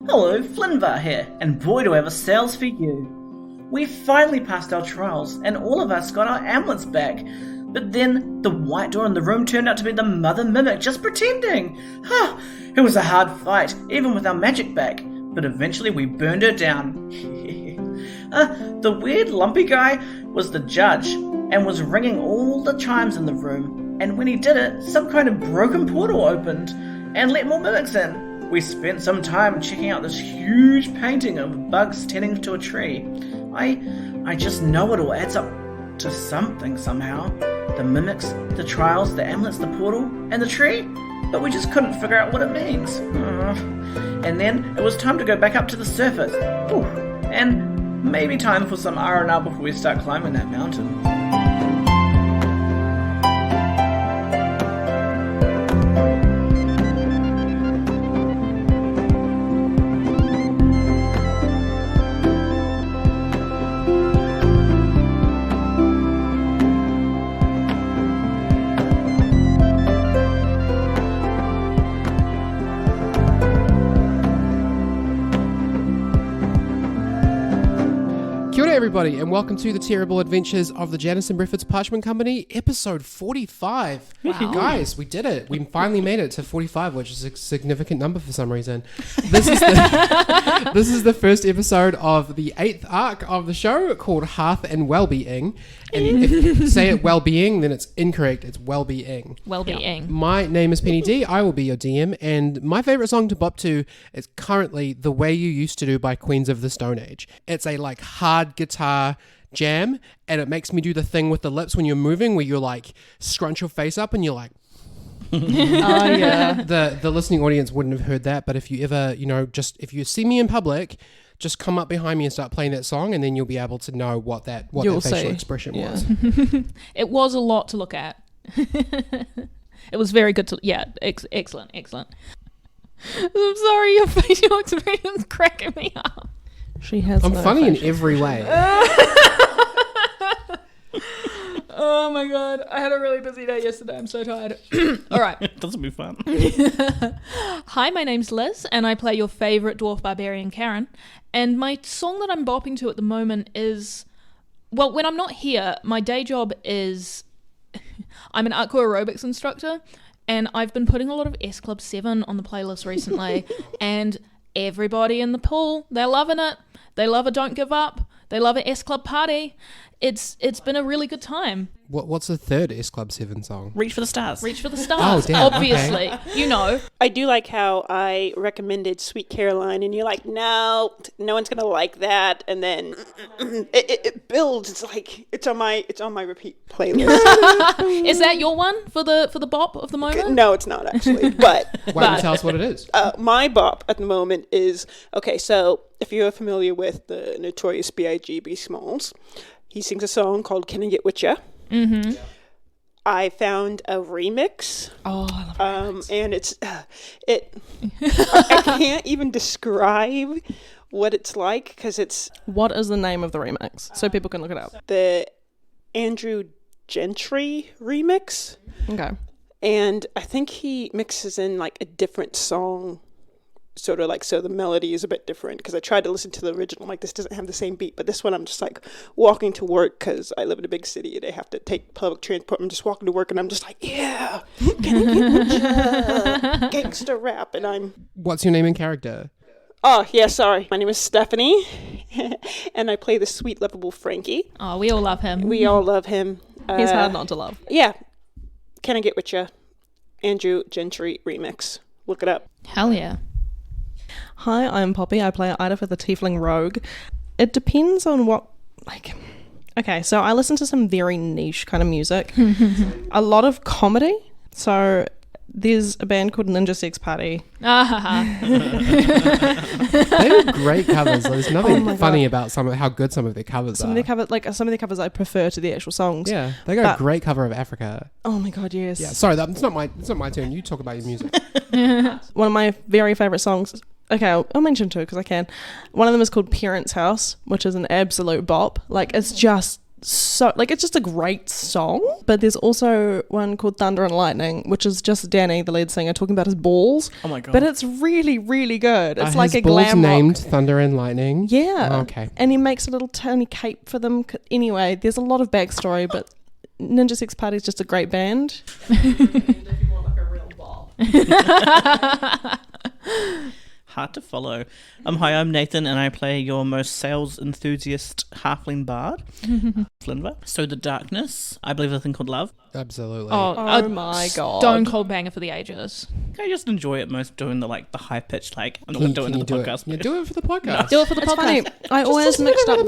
Hello, Flinvar here, and boy do I have a sales for you. We finally passed our trials, and all of us got our amulets back. But then, the white door in the room turned out to be the Mother Mimic just pretending. It was a hard fight, even with our magic back, but eventually we burned her down. The weird lumpy guy was the judge, and was ringing all the chimes in the room, and when he did it, some kind of broken portal opened, and let more mimics in. We spent some time checking out this huge painting of bugs tending to a tree. I just know it all adds up to something somehow. The mimics, the trials, the amulets, the portal, and the tree. But we just couldn't figure out what it means. And then it was time to go back up to the surface. And maybe time for some R&R before we start climbing that mountain. Everybody, and welcome to the terrible adventures of the Janice and Breford's Parchment Company, episode 45. Wow. Guys, we did it. We finally made it to 45, which is a significant number for some reason. This is the first episode of the 8th arc of the show, called Hearth and Welby-ing. And if you say it well-being, then it's incorrect. It's well-being. Well-being. Yeah. My name is Penny D. I will be your DM, and my favorite song to bop to is currently "The Way You Used to Do" by Queens of the Stone Age. It's a hard guitar jam, and it makes me do the thing with the lips when you're moving, where you're scrunch your face up, and you're like. Oh yeah. The listening audience wouldn't have heard that, but if you ever, if you see me in public, just come up behind me and start playing that song, and then you'll be able to know what that facial expression was. It was a lot to look at. It was very good to, excellent. I'm sorry, your facial expression is cracking me up. I'm funny in every way. Oh my god, I had a really busy day yesterday. I'm so tired. All right. That'll be fun. Hi, my name's Liz, and I play your favourite dwarf barbarian, Karen. And my song that I'm bopping to at the moment is... Well, when I'm not here, my day job is... I'm an aqua aerobics instructor, and I've been putting a lot of S Club 7 on the playlist recently, and everybody in the pool, they're loving it. They love a Don't Give Up. They love a S Club party. It's been a really good time. What's the third S Club 7 song? Reach for the Stars. Reach for the Stars, oh, damn. obviously. Okay. I do like how I recommended Sweet Caroline, and you're like, no one's going to like that. And then it builds. It's on my repeat playlist. Is that your one for the bop of the moment? No, it's not actually. But why don't you tell us what it is? My bop at the moment is, okay, so if you're familiar with the notorious B.I.G.B. Smalls, he sings a song called Can I Get With Ya? Mm-hmm. I found a remix. Oh, I love remix. And I can't even describe what it's like, because it's... What is the name of the remix? So people can look it up. The Andrew Gentry remix. Okay. And I think he mixes in a different song, sort of so the melody is a bit different, because I tried to listen to the original, this doesn't have the same beat, but this one I'm just walking to work, because I live in a big city and I have to take public transport. I'm just walking to work and I'm just yeah, can I get with gangster rap, and I'm... What's your name and character? Oh, yeah, sorry. My name is Stephanie, and I play the sweet, lovable Frankie. Oh, we all love him. We all love him. He's hard not to love. Yeah. Can I Get With Ya? Andrew Gentry remix. Look it up. Hell yeah. Hi, I'm Poppy. I play Ida for the Tiefling Rogue. It depends on what, Okay, so I listen to some very niche kind of music. A lot of comedy. So there's a band called Ninja Sex Party. They do great covers. There's nothing funny about how good some of their covers are. Some of their covers I prefer to the actual songs. Yeah, they got a great cover of Africa. Oh my god, yes. Yeah, sorry, it's not my turn. You talk about your music. One of my very favourite songs... Okay, I'll mention two because I can. One of them is called Parents' House, which is an absolute bop. It's just so like it's just a great song. But there's also one called Thunder and Lightning, which is just Danny, the lead singer, talking about his balls. Oh my god. But it's really, really good. It's like his a glam balls named rock. Thunder and Lightning. Yeah. Oh, okay. And he makes a little tiny cape for them. Anyway, there's a lot of backstory, but Ninja Sex Party is just a great band. Hard to follow. Hi, I'm Nathan, and I play your most sales enthusiast halfling bard, Slumber. So the darkness, I believe, is a thing called love. Absolutely. Oh my god. Stone cold banger for the ages. I just enjoy it most doing the high pitched I'm not going to do it in the podcast. Yeah, do it for the podcast. Do it for the It's podcast. funny. I always mixed up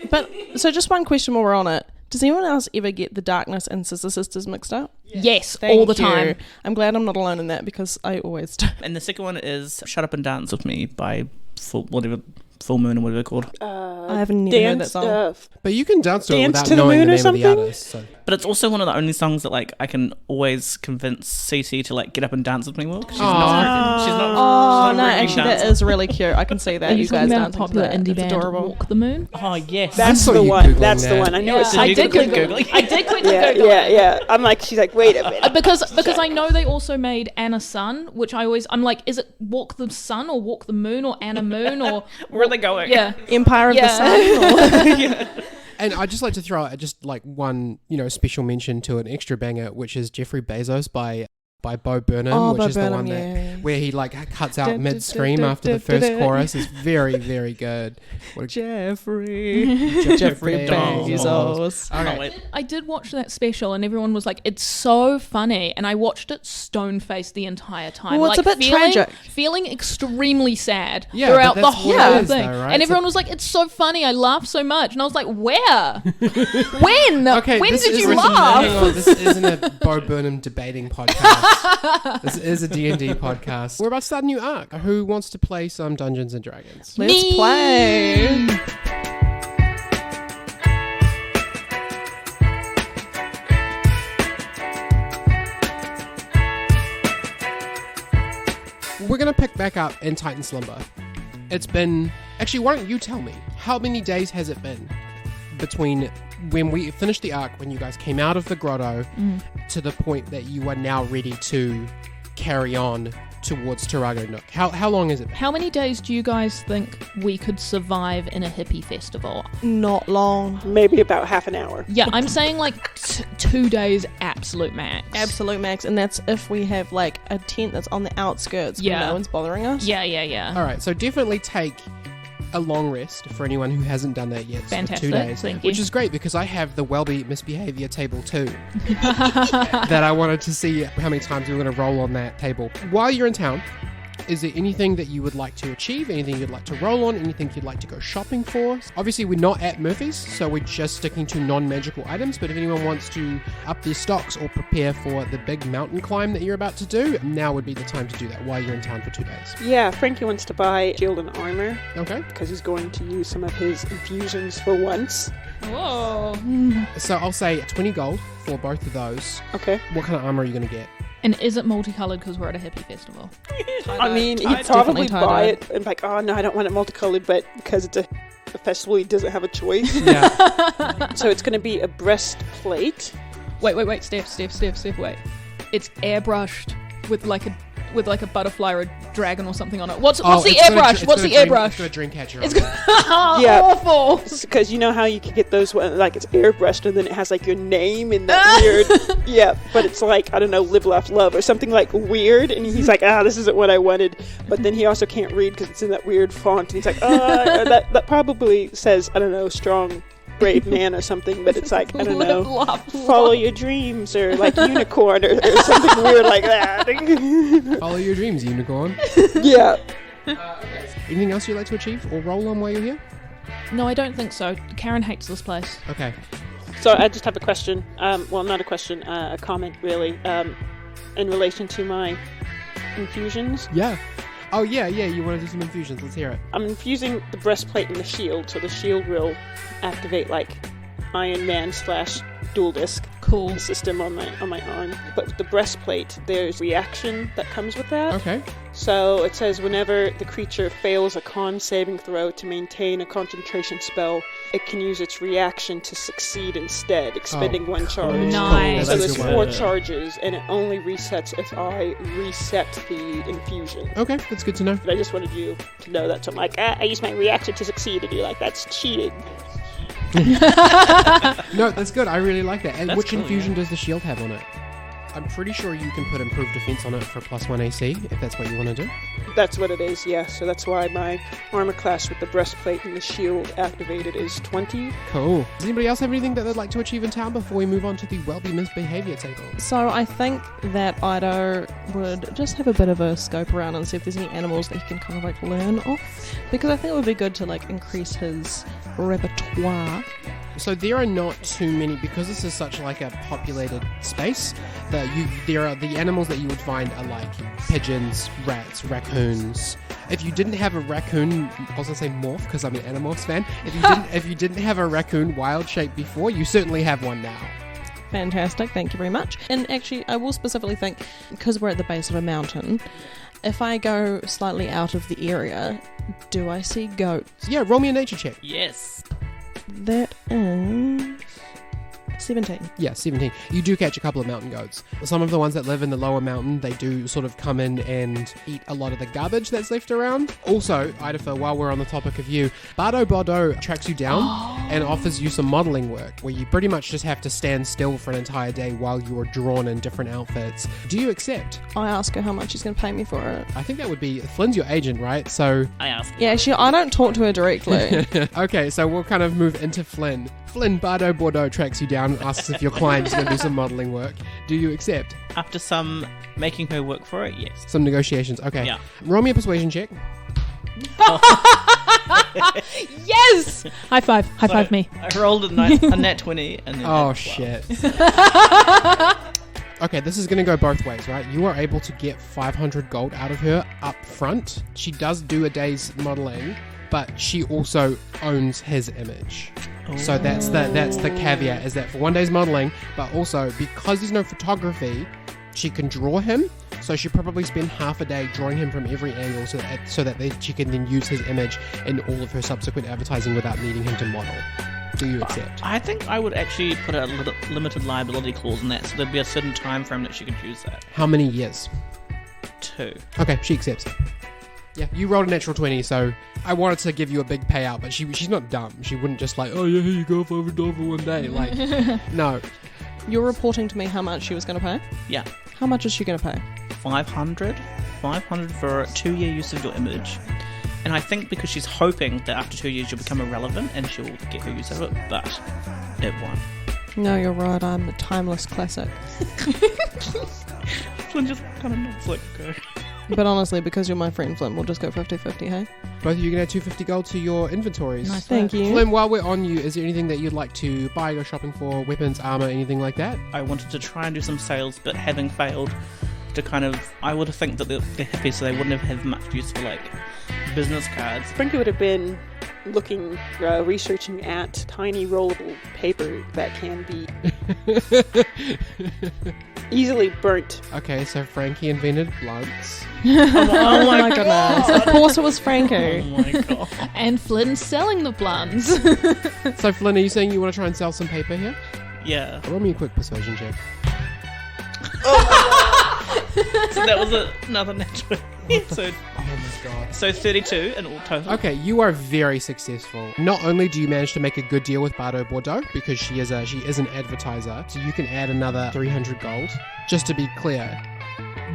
But so just one question while we're on it. Does anyone else ever get the darkness and Sister Sisters mixed up? Yes, Thank all the you. time. I'm glad I'm not alone in that because I always do. And the second one is Shut Up and Dance With Me by Full Moon or whatever they're called. I haven't never heard that song. But you can dance to it Dance without to the knowing Moon the or name of the something? artist. So. But it's also one of the only songs that I can always convince CC to get up and dance with me with. 'Cause she's not. She's not. Oh she's no, not really actually that dancing. is really cute. I can see that. Are you You guys talking about a dancing to popular that. indie It's band, adorable. Walk the Moon? Oh yes. That's saw the you one. Googling That's the that. one. I know it's. Did I you did quick Google. Googling? I did quickly Yeah, Google. yeah. I'm like, she's like, wait a minute. Because I know they also made Anna Sun, which I'm like, is it Walk the Sun or Walk the Moon or Anna Moon or Where are they going? yeah. Empire of the Yeah. Sun. And I'd just like to throw out just one, special mention to an extra banger, which is Jeffrey Bezos by Bo Burnham, Oh, which Bo is the Burnham, one that yeah. where he cuts out mid-scream after the first chorus. Is very, very good. What a- Jeffrey Jeffrey Bezos. Oh, Okay. wait. I did watch that special and everyone was like, it's so funny. And I watched it stone-faced the entire time. Well, it's a bit tragic. Feeling extremely sad Yeah, throughout but the that's whole what it is, thing. though, right? And It's everyone was like, it's so funny. I laughed so much. And I was like, where? When? Okay, When this did you isn't- laugh? Hang on, this isn't a Bo Burnham debating podcast. This is a D&D podcast. We're about to start a new arc. Who wants to play some Dungeons and Dragons? Let's Me. play. We're going to pick back up in Titan Slumber. It's been... Actually, why don't you tell me? How many days has it been between when we finished the arc, when you guys came out of the grotto, to the point that you are now ready to carry on towards Torrago Nook? How long has it been? How many days do you guys think we could survive in a hippie festival? Not long. Maybe about half an hour. Yeah, I'm saying 2 days absolute max. Absolute max. And that's if we have a tent that's on the outskirts where Yeah. no one's bothering us. Yeah. All right, so definitely take a long rest for anyone who hasn't done that yet. So Fantastic, 2 days, thank you. which is great because I have the Welby misbehavior table too. That I wanted to see how many times we were going to roll on that table. While you're in town, is there anything that you would like to achieve? Anything you'd like to roll on? Anything you'd like to go shopping for? Obviously, we're not at Murphy's, so we're just sticking to non-magical items. But if anyone wants to up their stocks or prepare for the big mountain climb that you're about to do, now would be the time to do that while you're in town for 2 days. Yeah, Frankie wants to buy shield and armor Okay. because he's going to use some of his infusions for once. Whoa. So I'll say 20 gold for both of those. Okay. What kind of armor are you going to get? And is it multicolored because we're at a hippie festival? I mean, he'd Definitely probably tie-dye. buy it and be like, oh no, I don't want it multicolored, but because it's a festival, he doesn't have a choice. Yeah. So it's going to be a breastplate. Wait, Steph, wait. It's airbrushed with a butterfly or a dragon or something on it. What's the airbrush? What's the airbrush? It's got a dream catcher. It's on it. Yeah. awful. Because you know how you can get those, it's airbrushed and then it has your name in that weird, yeah, but it's I don't know, live, laugh, love or something weird. And he's like, this isn't what I wanted. But then he also can't read because it's in that weird font. And he's like, that probably says, I don't know, strong, brave man or something. But it's I don't know, Laugh, follow your dreams or unicorn or something weird like that. Follow your dreams, unicorn. Yeah. Anything else you'd like to achieve or roll on while you're here? No, I don't think so. Karen hates this place. Okay. So I just have a question. Well, not a question, a comment really, in relation to my infusions. Yeah. Oh, yeah, you want to do some infusions. Let's hear it. I'm infusing the breastplate and the shield, so the shield will activate Iron Man / dual disc Cool. system on my arm. But with the breastplate, there's reaction that comes with that. Okay. So it says whenever the creature fails a con saving throw to maintain a concentration spell, it can use its reaction to succeed instead, expending one charge. Nice. So That's there's a good 4 one. charges, and it only resets if I reset the infusion. Okay, that's good to know. But I just wanted you to know that. So I'm like, I use my reaction to succeed, and you're like, that's cheating. No, that's good. I really like that. And That's which cool, infusion yeah. does the shield have on it? I'm pretty sure you can put improved defense on it for +1 AC, if that's what you want to do. That's what it is, yeah. So that's why my armor class with the breastplate and the shield activated is 20. Cool. Does anybody else have anything that they'd like to achieve in town before we move on to the Welby misbehavior table? So I think that Ido would just have a bit of a scope around and see if there's any animals that he can kind of like learn off, because I think it would be good to like increase his repertoire. So there are not too many, because this is such like a populated space, there are the animals that you would find are like pigeons, rats, raccoons. If you didn't have a raccoon, I was gonna say morph because I'm an Animorphs fan. If you didn't have a raccoon wild shape before, you certainly have one now. Fantastic, thank you very much. And actually, I will specifically think, because we're at the base of a mountain, if I go slightly out of the area, do I see goats? Yeah, roll me a nature check. Yes. That is 17. Yeah, 17. You do catch a couple of mountain goats. Some of the ones that live in the lower mountain, they do sort of come in and eat a lot of the garbage that's left around. Also, Idafer, while we're on the topic of you, Bardo Bordeaux tracks you down and offers you some modelling work where you pretty much just have to stand still for an entire day while you're drawn in different outfits. Do you accept? I ask her how much she's going to pay me for it. I think that would be... Flynn's your agent, right? So... I asked. Yeah, actually, I don't talk to her directly. Okay, so we'll kind of move into Flynn. Flynn, Bardo Bordeaux tracks you down and asks if your client is going to do some modelling work. Do you accept? After some making her work for it, yes. Some negotiations. Okay. Yeah. Roll me a persuasion check. Yes! High five me. I rolled a nat 20 and then Oh, a 12. shit. Okay, this is going to go both ways, right? You are able to get 500 gold out of her up front. She does do a day's modelling, but she also owns his image. So that's the caveat, is that for 1 day's modelling, but also because there's no photography, she can draw him. So she probably spend half a day drawing him from every angle so that she can then use his image in all of her subsequent advertising without needing him to model. Do you accept? I think I would actually put a limited liability clause in that, so there'd be a certain time frame that she could use that. How many years? 2. Okay, she accepts. Yeah, you rolled a natural 20, so I wanted to give you a big payout, but she's not dumb. She wouldn't just like, oh yeah, here you go, $500 for 1 day. Like, no. You're reporting to me how much she was going to pay? Yeah. How much is she going to pay? 500 for a 2-year use of your image. And I think because she's hoping that after 2 years you'll become irrelevant and she'll get her use of it, but it won't. No, you're right. I'm a timeless classic. Flynn just kind of nods like, okay. But honestly, because you're my friend, Flynn, we'll just go 50-50, hey? Both of you can add 250 gold to your inventories. Nice. Thank you. Flynn, while we're on you, is there anything that you'd like to buy, go shopping for, weapons, armor, anything like that? I wanted to try and do some sales, but having failed to kind of... I would have think that they're hippies, so they wouldn't have had much use for, like, business cards. Frankie would have been researching at tiny rollable paper that can be easily burnt. Okay, so Frankie invented blunts. Oh my goodness. Of course it was Frankie. Oh my god. And Flynn selling the blunts. So Flynn, are you saying you want to try and sell some paper here? Yeah. Roll me a quick persuasion check. So that was another natural. So Oh my god. So 32 in all total. Okay, you are very successful. Not only do you manage to make a good deal with Bardo Bordeaux, because she is an advertiser, so you can add another 300 gold. Just to be clear,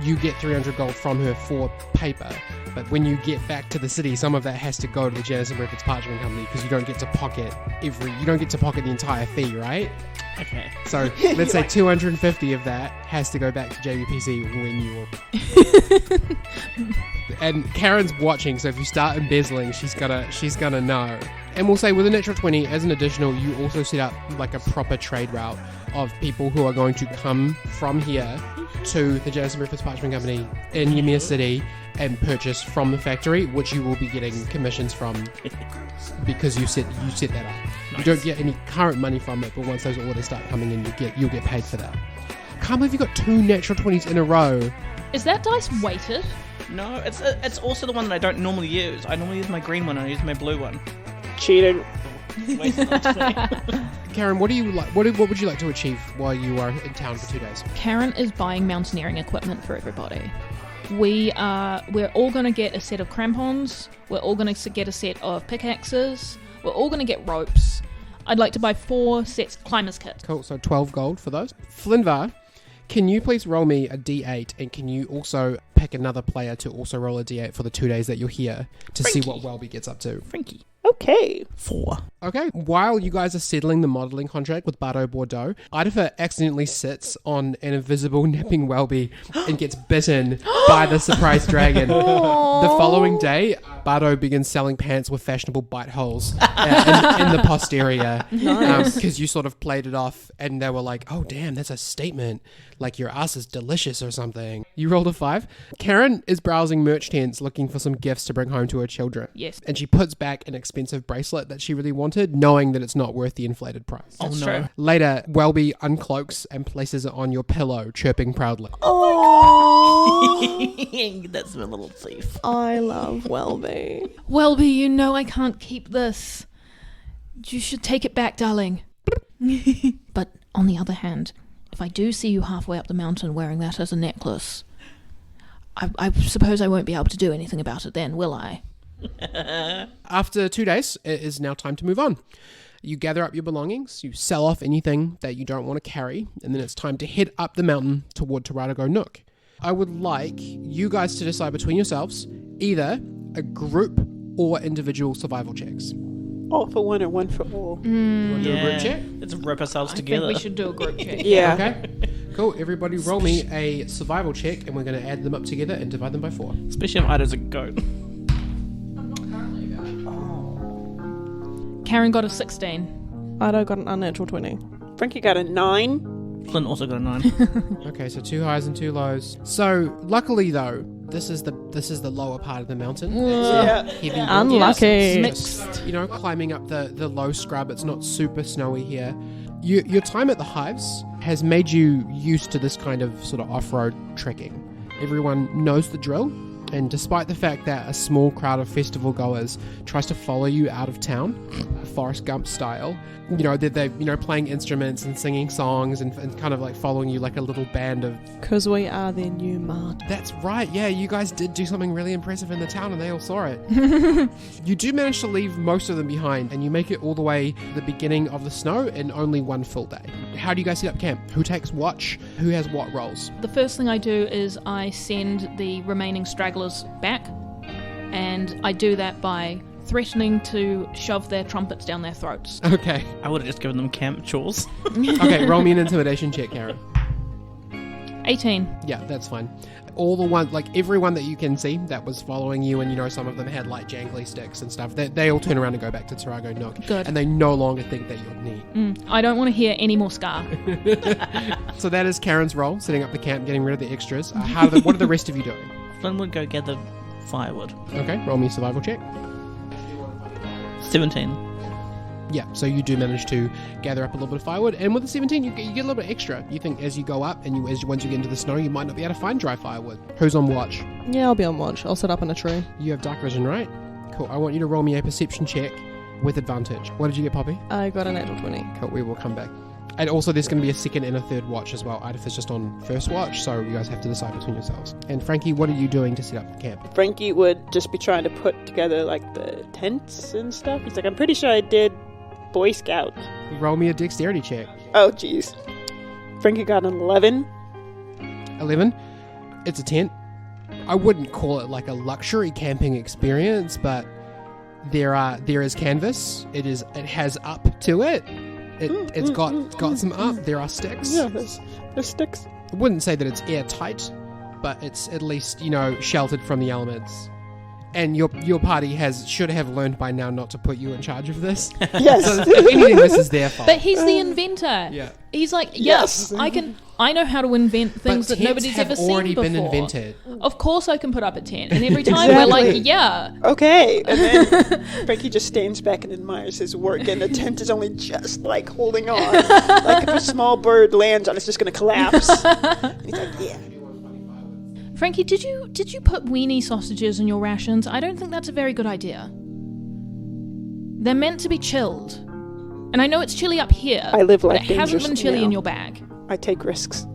you get 300 gold from her for paper, but when you get back to the city, some of that has to go to the Janice and Griffith's Parchment Company because you don't get to pocket the entire fee, right? Okay. So let's say 250 of that has to go back to JVPC when you And Karen's watching, so if you start embezzling, she's gonna know. And we'll say with a natural 20, as an additional, you also set up like a proper trade route of people who are going to come from here to the Jason Breakfast Parchment Company in Ymir City and purchase from the factory, which you will be getting commissions from because you set that up. Nice. You don't get any current money from it, but once those orders start coming in, you'll get paid for that. Can't believe you got 2 natural 20s in a row. Is that dice weighted? No, it's also the one that I don't normally use. I normally use my green one and I use my blue one. Cheating. Karen, what do you like? What would you like to achieve while you are in town for 2 days? Karen is buying mountaineering equipment for everybody. We're all going to get a set of crampons. We're all going to get a set of pickaxes. We're all going to get ropes. I'd like to buy 4 sets of climbers kit. Cool, so 12 gold for those. Flinvar, can you please roll me a d8, and can you also pick another player to also roll a d8 for the 2 days that you're here to see what Welby gets up to? Frankie. Okay. 4. Okay, while you guys are settling the modelling contract with Bardo Bordeaux, Idafer accidentally sits on an invisible napping Welby and gets bitten by the surprise dragon. The following day, Bardo begins selling pants with fashionable bite holes in the posterior. Nice. Because you sort of played it off and they were like, oh damn, that's a statement. Like your ass is delicious or something. You rolled a 5. Karen is browsing merch tents looking for some gifts to bring home to her children. Yes. And she puts back an expensive bracelet that she really wanted, knowing that it's not worth the inflated price. Oh, no. True. Later, Welby uncloaks and places it on your pillow, chirping proudly. Oh, That's my little thief. I love Welby. Welby, you know I can't keep this. You should take it back, darling. But on the other hand, if I do see you halfway up the mountain wearing that as a necklace, I suppose I won't be able to do anything about it then, will I? After 2 days, it is now time to move on. You gather up your belongings, you sell off anything that you don't want to carry, and then it's time to head up the mountain toward Torrago Nook. I would like you guys to decide between yourselves either a group or individual survival checks. All for one or one for all. You want to do a group check? Let's rip ourselves I together. think we should do a group check. Yeah. Okay. Cool. Everybody roll me a survival check, and we're going to add them up together and divide them by 4. Especially if Ida's a goat. Karen got a 16. Ido got an unnatural 20. Frankie got a 9. Flynn also got a 9. Okay, so 2 highs and 2 lows. So luckily though, this is the lower part of the mountain. Yeah. Heavy Unlucky. It's mixed, climbing up the low scrub. It's not super snowy here. Your time at the hives has made you used to this kind of sort of off-road trekking. Everyone knows the drill. And despite the fact that a small crowd of festival goers tries to follow you out of town, Forrest Gump style, they're playing instruments and singing songs and kind of like following you like a little band of... Because we are their new mart. That's right, yeah, you guys did do something really impressive in the town and they all saw it. You do manage to leave most of them behind and you make it all the way to the beginning of the snow in only one full day. How do you guys set up camp? Who takes watch? Who has what roles? The first thing I do is I send the remaining stragglers back, and I do that by threatening to shove their trumpets down their throats. Okay. I would have just given them camp chores. Okay, roll me an intimidation check, Karen. 18. Yeah, that's fine. All the ones, like everyone that you can see that was following you, and some of them had like jangly sticks and stuff, they all turn around and go back to Torrago Nook. Good. And they no longer think that you're neat. I don't want to hear any more Scar. So that is Karen's role, setting up the camp, getting rid of the extras. What are the rest of you doing? Flynn would go gather firewood. Okay, roll me a survival check. 17. Yeah, so you do manage to gather up a little bit of firewood, and with the 17, you get a little bit extra. You think as you go up, and once you get into the snow, you might not be able to find dry firewood. Who's on watch? Yeah, I'll be on watch. I'll set up in a tree. You have dark vision, right? Cool. I want you to roll me a perception check with advantage. What did you get, Poppy? I got a natural 20. Cool, we will come back. And also there's going to be a second and a third watch as well. Idif is just on first watch, so you guys have to decide between yourselves. And Frankie, what are you doing to set up the camp? Frankie would just be trying to put together like the tents and stuff. He's like, I'm pretty sure I did Boy Scout. Roll me a dexterity check. Oh, jeez. Frankie got an 11. 11. It's a tent. I wouldn't call it like a luxury camping experience, but there is canvas. It has up to it. It's got some up. There are sticks. Yeah, there's sticks. I wouldn't say that it's airtight, but it's at least, sheltered from the elements. And your party should have learned by now not to put you in charge of this. Yes. So if anything, this is their fault. But he's the inventor. Yeah. He's like, yes, I know how to invent things that nobody's ever seen before. already been invented. Of course I can put up a tent. And every time we're like, yeah. Okay. And then Frankie just stands back and admires his work, and the tent is only just like holding on. Like if a small bird lands on it, it's just going to collapse. And he's like, yeah. Frankie, did you put weenie sausages in your rations? I don't think that's a very good idea. They're meant to be chilled. And I know it's chilly up here. I live life but it hasn't been dangerously chilly now. in your bag. I take risks.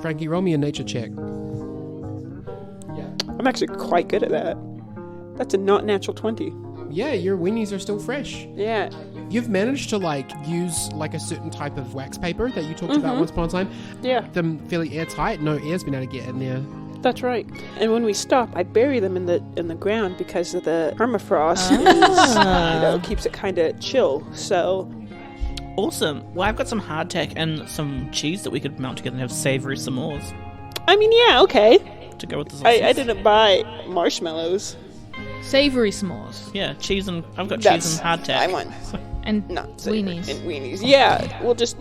Frankie, roll me a nature check. I'm actually quite good at that. That's a not natural 20. Yeah, your weenies are still fresh. Yeah. You've managed to use a certain type of wax paper that you talked about once upon a time. Yeah. Them fairly airtight. No air's been able to get in there. That's right. And when we stop, I bury them in the ground because of the permafrost keeps it kind of chill. So Awesome. Well, I've got some hardtack and some cheese that we could mount together and have savoury s'mores I mean, yeah, okay. to go with the sauces. I didn't buy marshmallows. Savoury s'mores. Yeah, cheese and... I've got That's cheese and hardtack. I want And not savory weenies. and weenies. Yeah, we'll just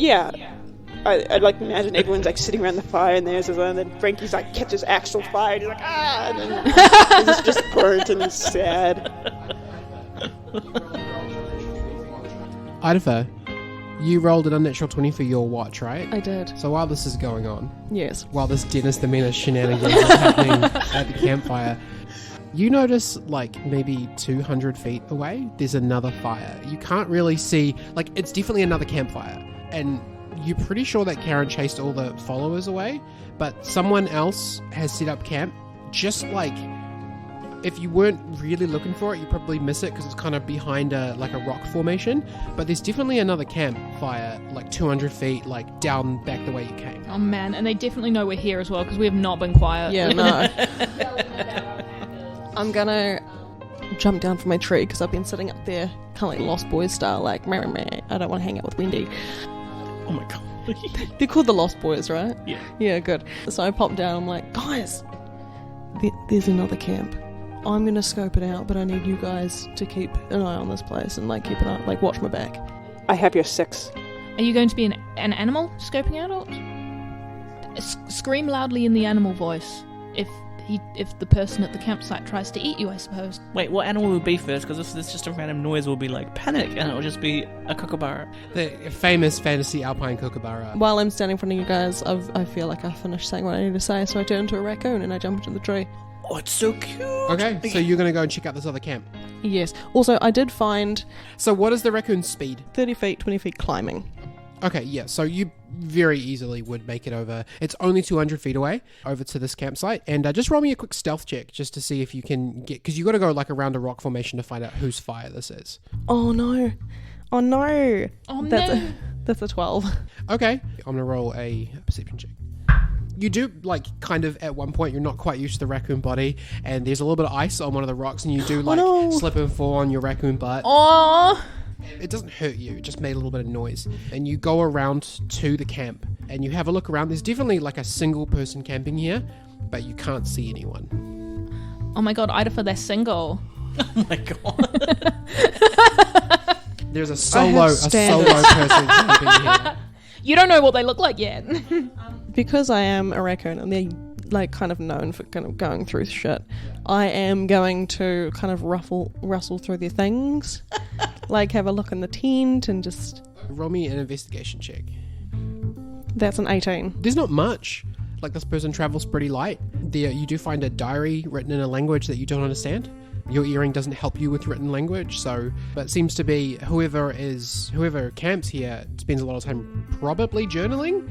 I'd like to imagine everyone's sitting around the fire and there's one, and then Frankie's catches actual fire and he's like, ah, and then it's just burnt and he's sad. Idafer, you rolled an unnatural 20 for your watch, right? I did. So while this is going on, Yes. while this Dennis the Menace shenanigans is happening at the campfire, you notice maybe 200 feet away, there's another fire. You can't really see, it's definitely another campfire. And you're pretty sure that Karen chased all the followers away, but someone else has set up camp. Just if you weren't really looking for it, you probably miss it because it's kind of behind a rock formation. But there's definitely another campfire 200 feet down back the way you came. Oh man, and they definitely know we're here as well because we have not been quiet. Yeah, no. I'm gonna jump down from my tree because I've been sitting up there kind of Lost Boys style, meh, meh. I don't want to hang out with Wendy. Oh my god. They're called the Lost Boys, right? Yeah. Yeah, good. So I pop down, I'm like, guys, there's another camp. I'm going to scope it out, but I need you guys to keep an eye on this place and keep an eye, watch my back. I have your 6. Are you going to be an animal scoping out? Scream loudly in the animal voice if the person at the campsite tries to eat you, I suppose. Wait, what animal would be first? Because if there's just a random noise, we'll be panic, and it'll just be a kookaburra. The famous fantasy alpine kookaburra. While I'm standing in front of you guys, I feel like I've finished saying what I need to say, so I turn into a raccoon and I jump into the tree. Oh, it's so cute. Okay, so you're going to go and check out this other camp. Yes. Also, I did find So what is the raccoon's speed? 30 feet, 20 feet climbing. Okay, yeah, so you very easily would make it over. It's only 200 feet away over to this campsite. And just roll me a quick stealth check just to see if you can get... Because you got to go around a rock formation to find out whose fire this is. Oh, no. Oh, no. Oh no. That's a 12. Okay, I'm going to roll a perception check. You do, kind of, at one point, you're not quite used to the raccoon body, and there's a little bit of ice on one of the rocks, and you do, no. slip and fall on your raccoon butt. Oh, It doesn't hurt you, it just made a little bit of noise. And you go around to the camp, and you have a look around. There's definitely, a single person camping here, but you can't see anyone. oh my god, Idafer, they're single. Oh my god. There's a solo person camping here. You don't know what they look like yet. Because I am a raccoon and they're kind of known for kind of going through shit, I am going to kind of rustle through their things, have a look in the tent and just... Roll me an investigation check. That's an 18. There's not much. This person travels pretty light. There, you do find a diary written in a language that you don't understand. Your earring doesn't help you with written language, but it seems to be whoever camps here spends a lot of time probably journaling.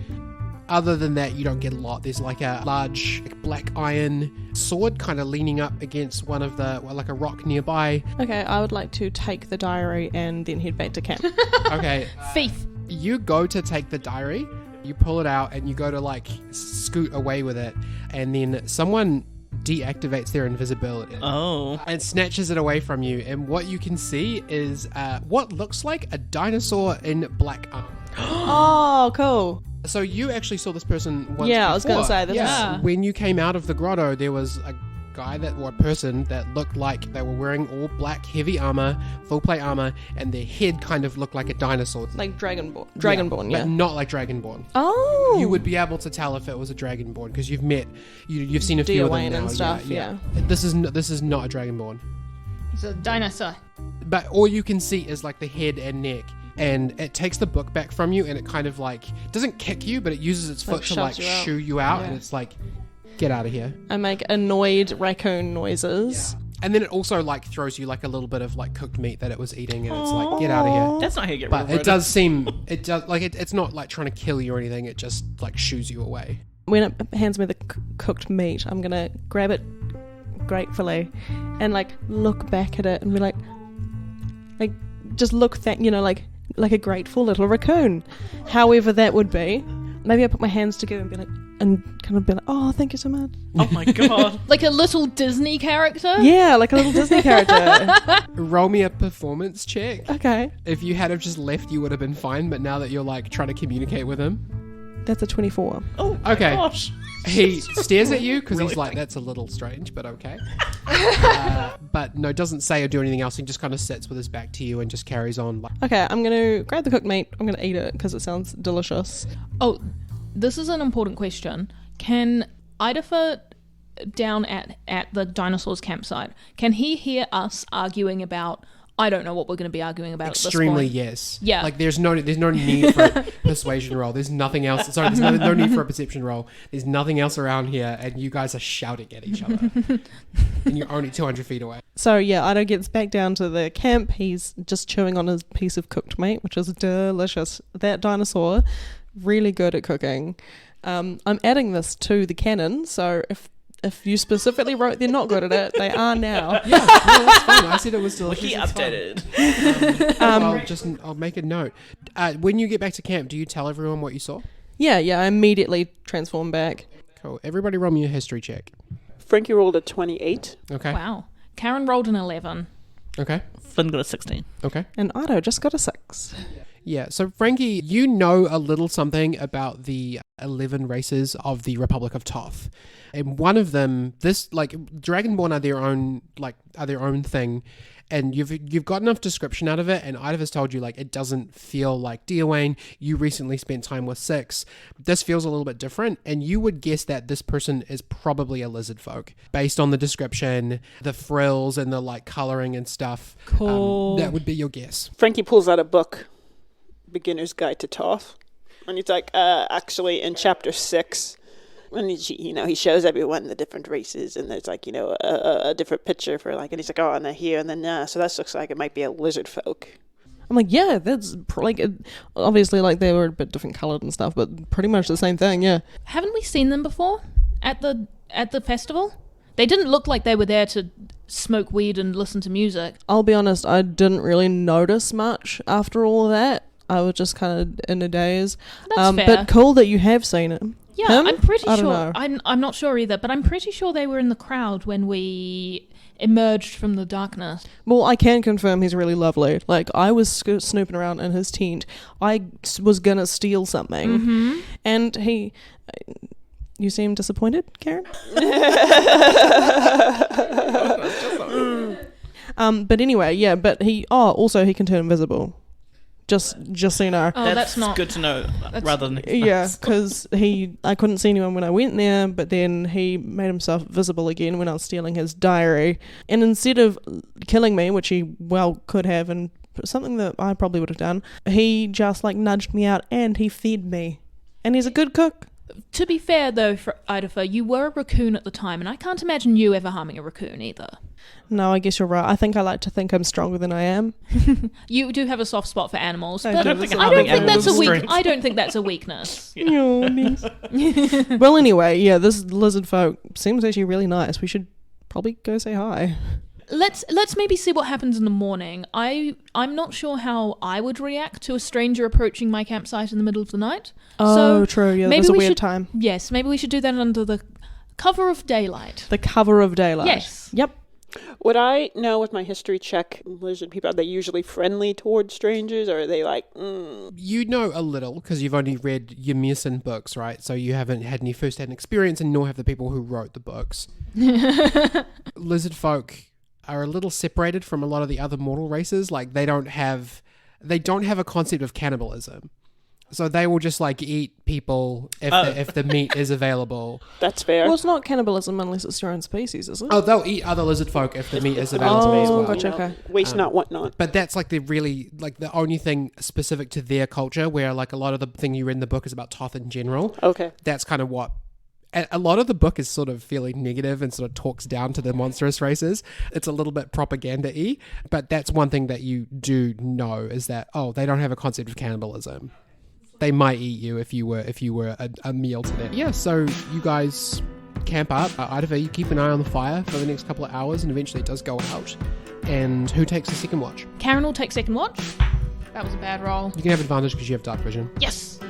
Other than that, you don't get a lot. There's a large black iron sword kind of leaning up against one of the, a rock nearby. Okay, I would like to take the diary and then head back to camp. Okay. Thief. You go to take the diary, you pull it out, and you go to scoot away with it, and then someone deactivates their invisibility. Oh. And snatches it away from you. And what you can see is what looks like a dinosaur in black armor. Oh, cool. So you actually saw this person once Yeah, I was before. gonna say, this Yeah. When you came out of the grotto, there was a guy or a person that looked like they were wearing all black heavy armor, full plate armor, and their head kind of looked like a dinosaur. Like Dragonborn, yeah. But not like Dragonborn. Oh. You would be able to tell if it was a Dragonborn because you've seen a few of them Dwayne now. and stuff, yeah. This is not a Dragonborn. He's a dinosaur. But all you can see is like the head and neck. And it takes the book back from you and it kind of like doesn't kick you, but it uses its foot to like shoves you out. shoo you out Yeah. and it's like, get out of here. I make annoyed raccoon noises. And then it also like throws you like a little bit of like cooked meat that it was eating and it's like, get out of here. That's not how you get But rid of it does seem, it's not like trying to kill you or anything, it just like shoos you away. When it hands me the cooked meat, I'm gonna grab it gratefully and like look back at it and be like just look like a grateful little raccoon, however that would be. Maybe I put my hands together and kind of be like, oh, thank you so much. Oh my god. Like a little Disney character? Yeah, like a little Disney character. Roll me a performance check. Okay, If you had have just left, you would have been fine, but now that you're like trying to communicate with him. that's a 24. Oh my Okay. gosh. He stares at you because Really he's like, think- that's a little strange, but okay. But no, doesn't say or do anything else. He just kind of sits with his back to you and just carries on. Like, Okay, I'm gonna grab the cooked meat. I'm gonna eat it because it sounds delicious. Oh, this is an important question. Can Idafer down at the dinosaurs campsite, can he hear us arguing about, I don't know what we're going to be arguing about extremely at this point. yes. Yeah. Like there's no need for a persuasion roll. There's nothing else. Sorry, there's no need for a perception roll. There's nothing else around here, and you guys are shouting at each other, and you're only 200 feet away. So yeah, Ido gets back down to the camp. He's just chewing on his piece of cooked meat, which is delicious. That dinosaur, really good at cooking. I'm adding this to the canon, so if you specifically wrote they're not good at it, they are now. Yeah, no, that's fine. I said it was delicious. He it's fine. updated. I'll make a note. When you get back to camp, do you tell everyone what you saw? Yeah, I immediately transform back. Cool. Everybody roll me a history check. Frankie rolled a 28. Okay. Wow. Karen rolled an 11. Okay. Flynn got a 16. Okay. And Ido just got a 6. Yeah, so Frankie, you know a little something about the 11 races of the Republic of Toth. And one of them, Dragonborn are their own thing. And you've got enough description out of it, and Ida has told you, it doesn't feel like Dear Wayne. You recently spent time with Six. This feels a little bit different, and you would guess that this person is probably a lizard folk. Based on the description, the frills, and the, colouring and stuff. Cool. That would be your guess. Frankie pulls out a book, Beginner's Guide to Toth. And he's like, actually, in chapter 6, when he shows everyone the different races, and there's a different picture for and he's like, oh, and they're here, and then so that looks like it might be a lizard folk. I'm like, yeah, that's obviously they were a bit different coloured and stuff, but pretty much the same thing, yeah. Haven't we seen them before at the festival? They didn't look like they were there to smoke weed and listen to music. I'll be honest, I didn't really notice much after all of that. I was just kind of in a daze. That's fair. But cool that you have seen it. Yeah, Him? I'm pretty I don't sure. know. I'm not sure either, but I'm pretty sure they were in the crowd when we emerged from the darkness. Well, I can confirm he's really lovely. I was snooping around in his tent. I was gonna steal something, and he. You seem disappointed, Karen. But anyway, yeah. But he. Oh, also he can turn invisible. Just so you know. Oh, that's not good to know. Rather than Yeah, because I couldn't see anyone when I went there, but then he made himself visible again when I was stealing his diary. And instead of killing me, which he well could have, and something that I probably would have done, he just nudged me out and he fed me. And he's a good cook. To be fair, though, for Idafer, you were a raccoon at the time, and I can't imagine you ever harming a raccoon either. No, I guess you're right. I think I like to think I'm stronger than I am. You do have a soft spot for animals, I but do. I That's don't having think that's a animals' weak. strength. I don't think that's a weakness. Oh, nice. Well, anyway, yeah, this lizard folk seems actually really nice. We should probably go say hi. Let's maybe see what happens in the morning. I'm not sure how I would react to a stranger approaching my campsite in the middle of the night. Oh, So true. Yeah, maybe there's a we weird should- time. Yes, maybe we should do that under the Cover of daylight. The cover of daylight. Yes. Yep. Would I know with my history check, lizard people, are they usually friendly towards strangers, or are they like, You know a little because you've only read your Mearson books, right? So you haven't had any first-hand experience, and nor have the people who wrote the books. Lizard folk are a little separated from a lot of the other mortal races. Like they don't have a concept of cannibalism. So they will just like eat people if the meat is available. that's fair? Well, it's not cannibalism unless it's your own species, is it? Oh, they'll eat other lizard folk if the meat is available as well. Gotcha, okay. Waste not, want not. But that's like the only thing specific to their culture, where like a lot of the thing you read in the book is about Toth in general. Okay. That's kind of what a lot of the book is sort of fairly negative and sort of talks down to the monstrous races. It's a little bit propaganda-y, but that's one thing that you do know is that, they don't have a concept of cannibalism. They might eat you if you were a meal to them. Yeah, so you guys camp up. Either you keep an eye on the fire for the next couple of hours, and eventually it does go out. And who takes the second watch? Karen will take second watch. That was a bad roll. You can have advantage because you have dark vision. Yes.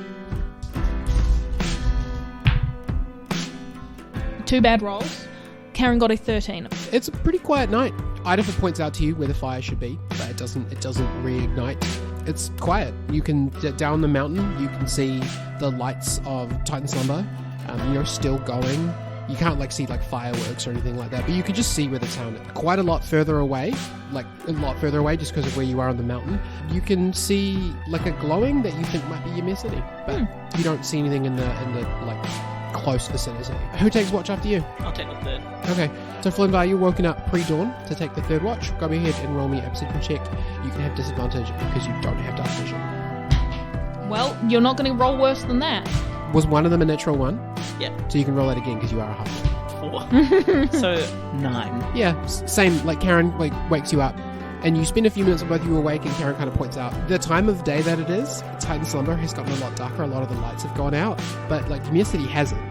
2 bad rolls. Karen got a 13. It's a pretty quiet night. Idaho points out to you where the fire should be, but it doesn't reignite. It's quiet. You can down the mountain. You can see the lights of Titan Slumber. Still going. You can't see fireworks or anything like that, but you can just see where the town is. Quite a lot further away, just because of where you are on the mountain. You can see a glowing that you think might be Ymir City, but you don't see anything in the close vicinity. Who takes watch after you? I'll take the third. Okay, so Flinvar, you're woken up pre-dawn to take the third watch. Go ahead and roll me a perception check. You can have disadvantage because you don't have dark vision. Well, you're not going to roll worse than that. Was one of them a natural one? Yeah. So you can roll that again because you are a half. 4. So 9. Yeah, same. Karen wakes you up, and you spend a few minutes with both of you awake, and Karen kind of points out the time of day that it is. Titan Slumber has gotten a lot darker. A lot of the lights have gone out, but Ymir City hasn't.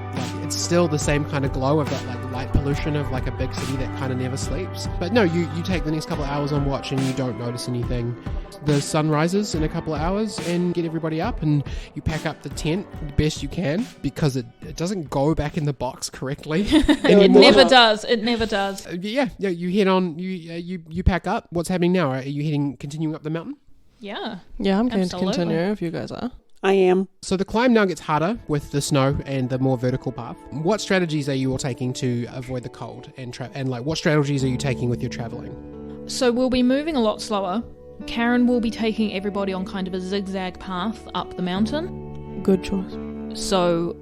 It's still the same kind of glow of that light pollution of a big city that kind of never sleeps. But no, you take the next couple of hours on watch and you don't notice anything. The sun rises in a couple of hours and get everybody up, and you pack up the tent the best you can because it doesn't go back in the box correctly. It never does. It never does. Yeah. You head on. You pack up. What's happening now? Are you continuing up the mountain? Yeah. Yeah, I'm going to Absolutely. continue if you guys are. I am. So the climb now gets harder with the snow and the more vertical path. What strategies are you all taking to avoid the cold and what strategies are you taking with your traveling? So we'll be moving a lot slower. Karen will be taking everybody on kind of a zigzag path up the mountain. Good choice. So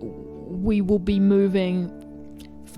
we will be moving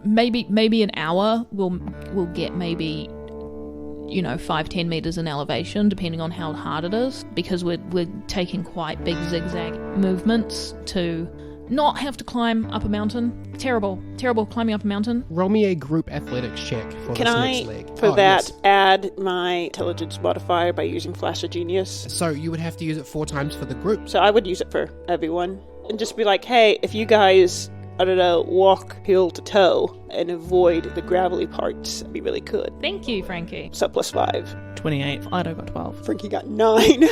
maybe an hour. We'll get maybe 5-10 meters in elevation, depending on how hard it is, because we're taking quite big zigzag movements to not have to climb up a mountain. Terrible climbing up a mountain. Roll me a group athletics check for Can this I, next leg. for that, yes. add my intelligence modifier by using Flash of Genius? So you would have to use it 4 times for the group. So I would use it for everyone. And just be like, hey, if you guys, walk heel to toe and avoid the gravelly parts, that'd be really good. Thank you, Frankie. So +5. 28. Ido got 12. Frankie got 9.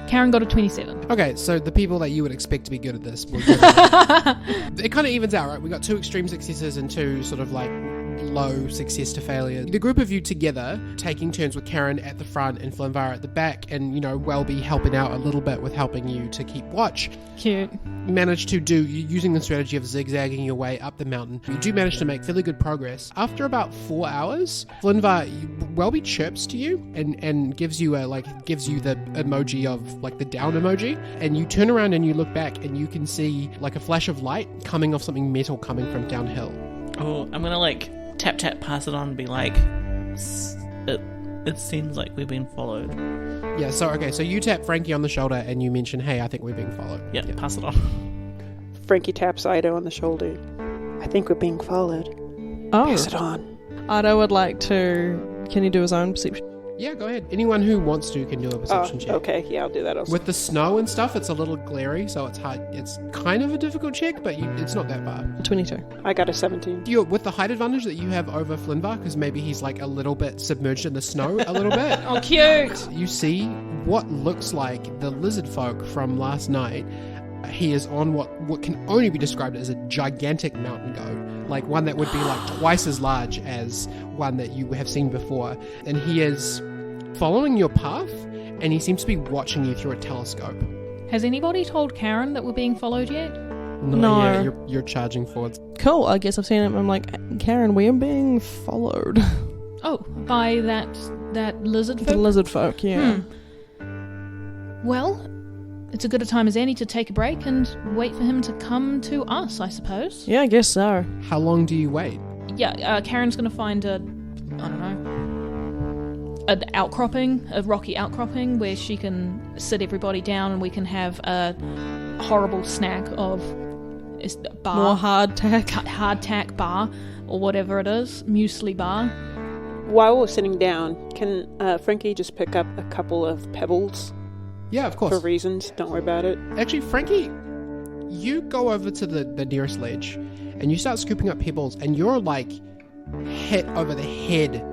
Karen got a 27. Okay, so the people that you would expect to be good at this were good at it. It kind of evens out, right? We got 2 extreme successes and 2 sort of low success to failure. The group of you together, taking turns with Karen at the front and Flinvar at the back, and Welby helping out a little bit with helping you to keep watch. Cute. Managed to do, using the strategy of zigzagging your way up the mountain, you do manage to make fairly good progress. After about 4 hours, Flinvar, Welby chirps to you and gives you the emoji of the down emoji, and you turn around and you look back and you can see a flash of light coming off something metal coming from downhill. Oh, I'm gonna tap pass it on and be like, it seems like we're being followed. Yeah, so you tap Frankie on the shoulder and you mention, hey, I think we're being followed. Yeah, pass it on. Frankie taps Ido on the shoulder. I think we're being followed. Oh. Pass it on. Ido would like to... Can you do his own perception? Yeah, go ahead. Anyone who wants to can do a perception check. Okay, yeah, I'll do that also. With the snow and stuff, it's a little glary, so it's hard. It's kind of a difficult check, but it's not that far. 22. I got a 17. With the height advantage that you have over Flinvar, because maybe he's a little bit submerged in the snow a little bit. Oh, cute. You see what looks like the lizard folk from last night. He is on what can only be described as a gigantic mountain goat. like one that would be like twice as large as one that you have seen before. And he is following your path, and he seems to be watching you through a telescope. Has anybody told Karen that we're being followed yet? No. Yeah, you're charging forwards. Cool, I guess I've seen him. I'm like, Karen, we are being followed. Oh, by that lizard folk? The lizard folk, yeah. Well, it's as good a time as any to take a break and wait for him to come to us, I suppose. Yeah, I guess so. How long do you wait? Yeah, Karen's going to find an outcropping, a rocky outcropping, where she can sit everybody down and we can have a horrible snack of bar. More hardtack. Hardtack bar, or whatever it is. Muesli bar. While we're sitting down, can Frankie just pick up a couple of pebbles Yeah, of course. for reasons? Don't worry about it. Actually, Frankie, you go over to the nearest ledge and you start scooping up pebbles, and you're like hit over the head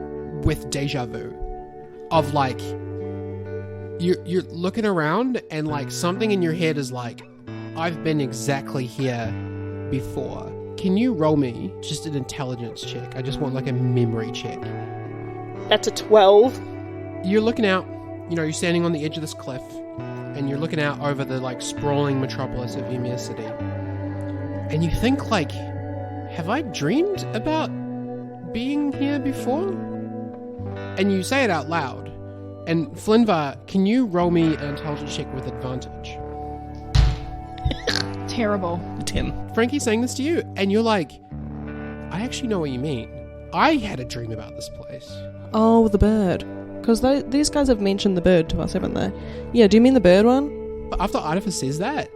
with deja vu of like you're looking around and like something in your head is like, I've been exactly here before. Can you roll me just an intelligence check? I just want like a memory check. That's a 12. You're looking out, you're standing on the edge of this cliff, and you're looking out over the like sprawling metropolis of Emir City. And you think like, have I dreamed about being here before? And you say it out loud. And Flinvar, can you roll me an intelligence check with advantage? Terrible. 10. Frankie's saying this to you, and you're like, I actually know what you mean. I had a dream about this place. Oh, the bird. Because these guys have mentioned the bird to us, haven't they? Yeah, do you mean the bird one? But after Idafer says that,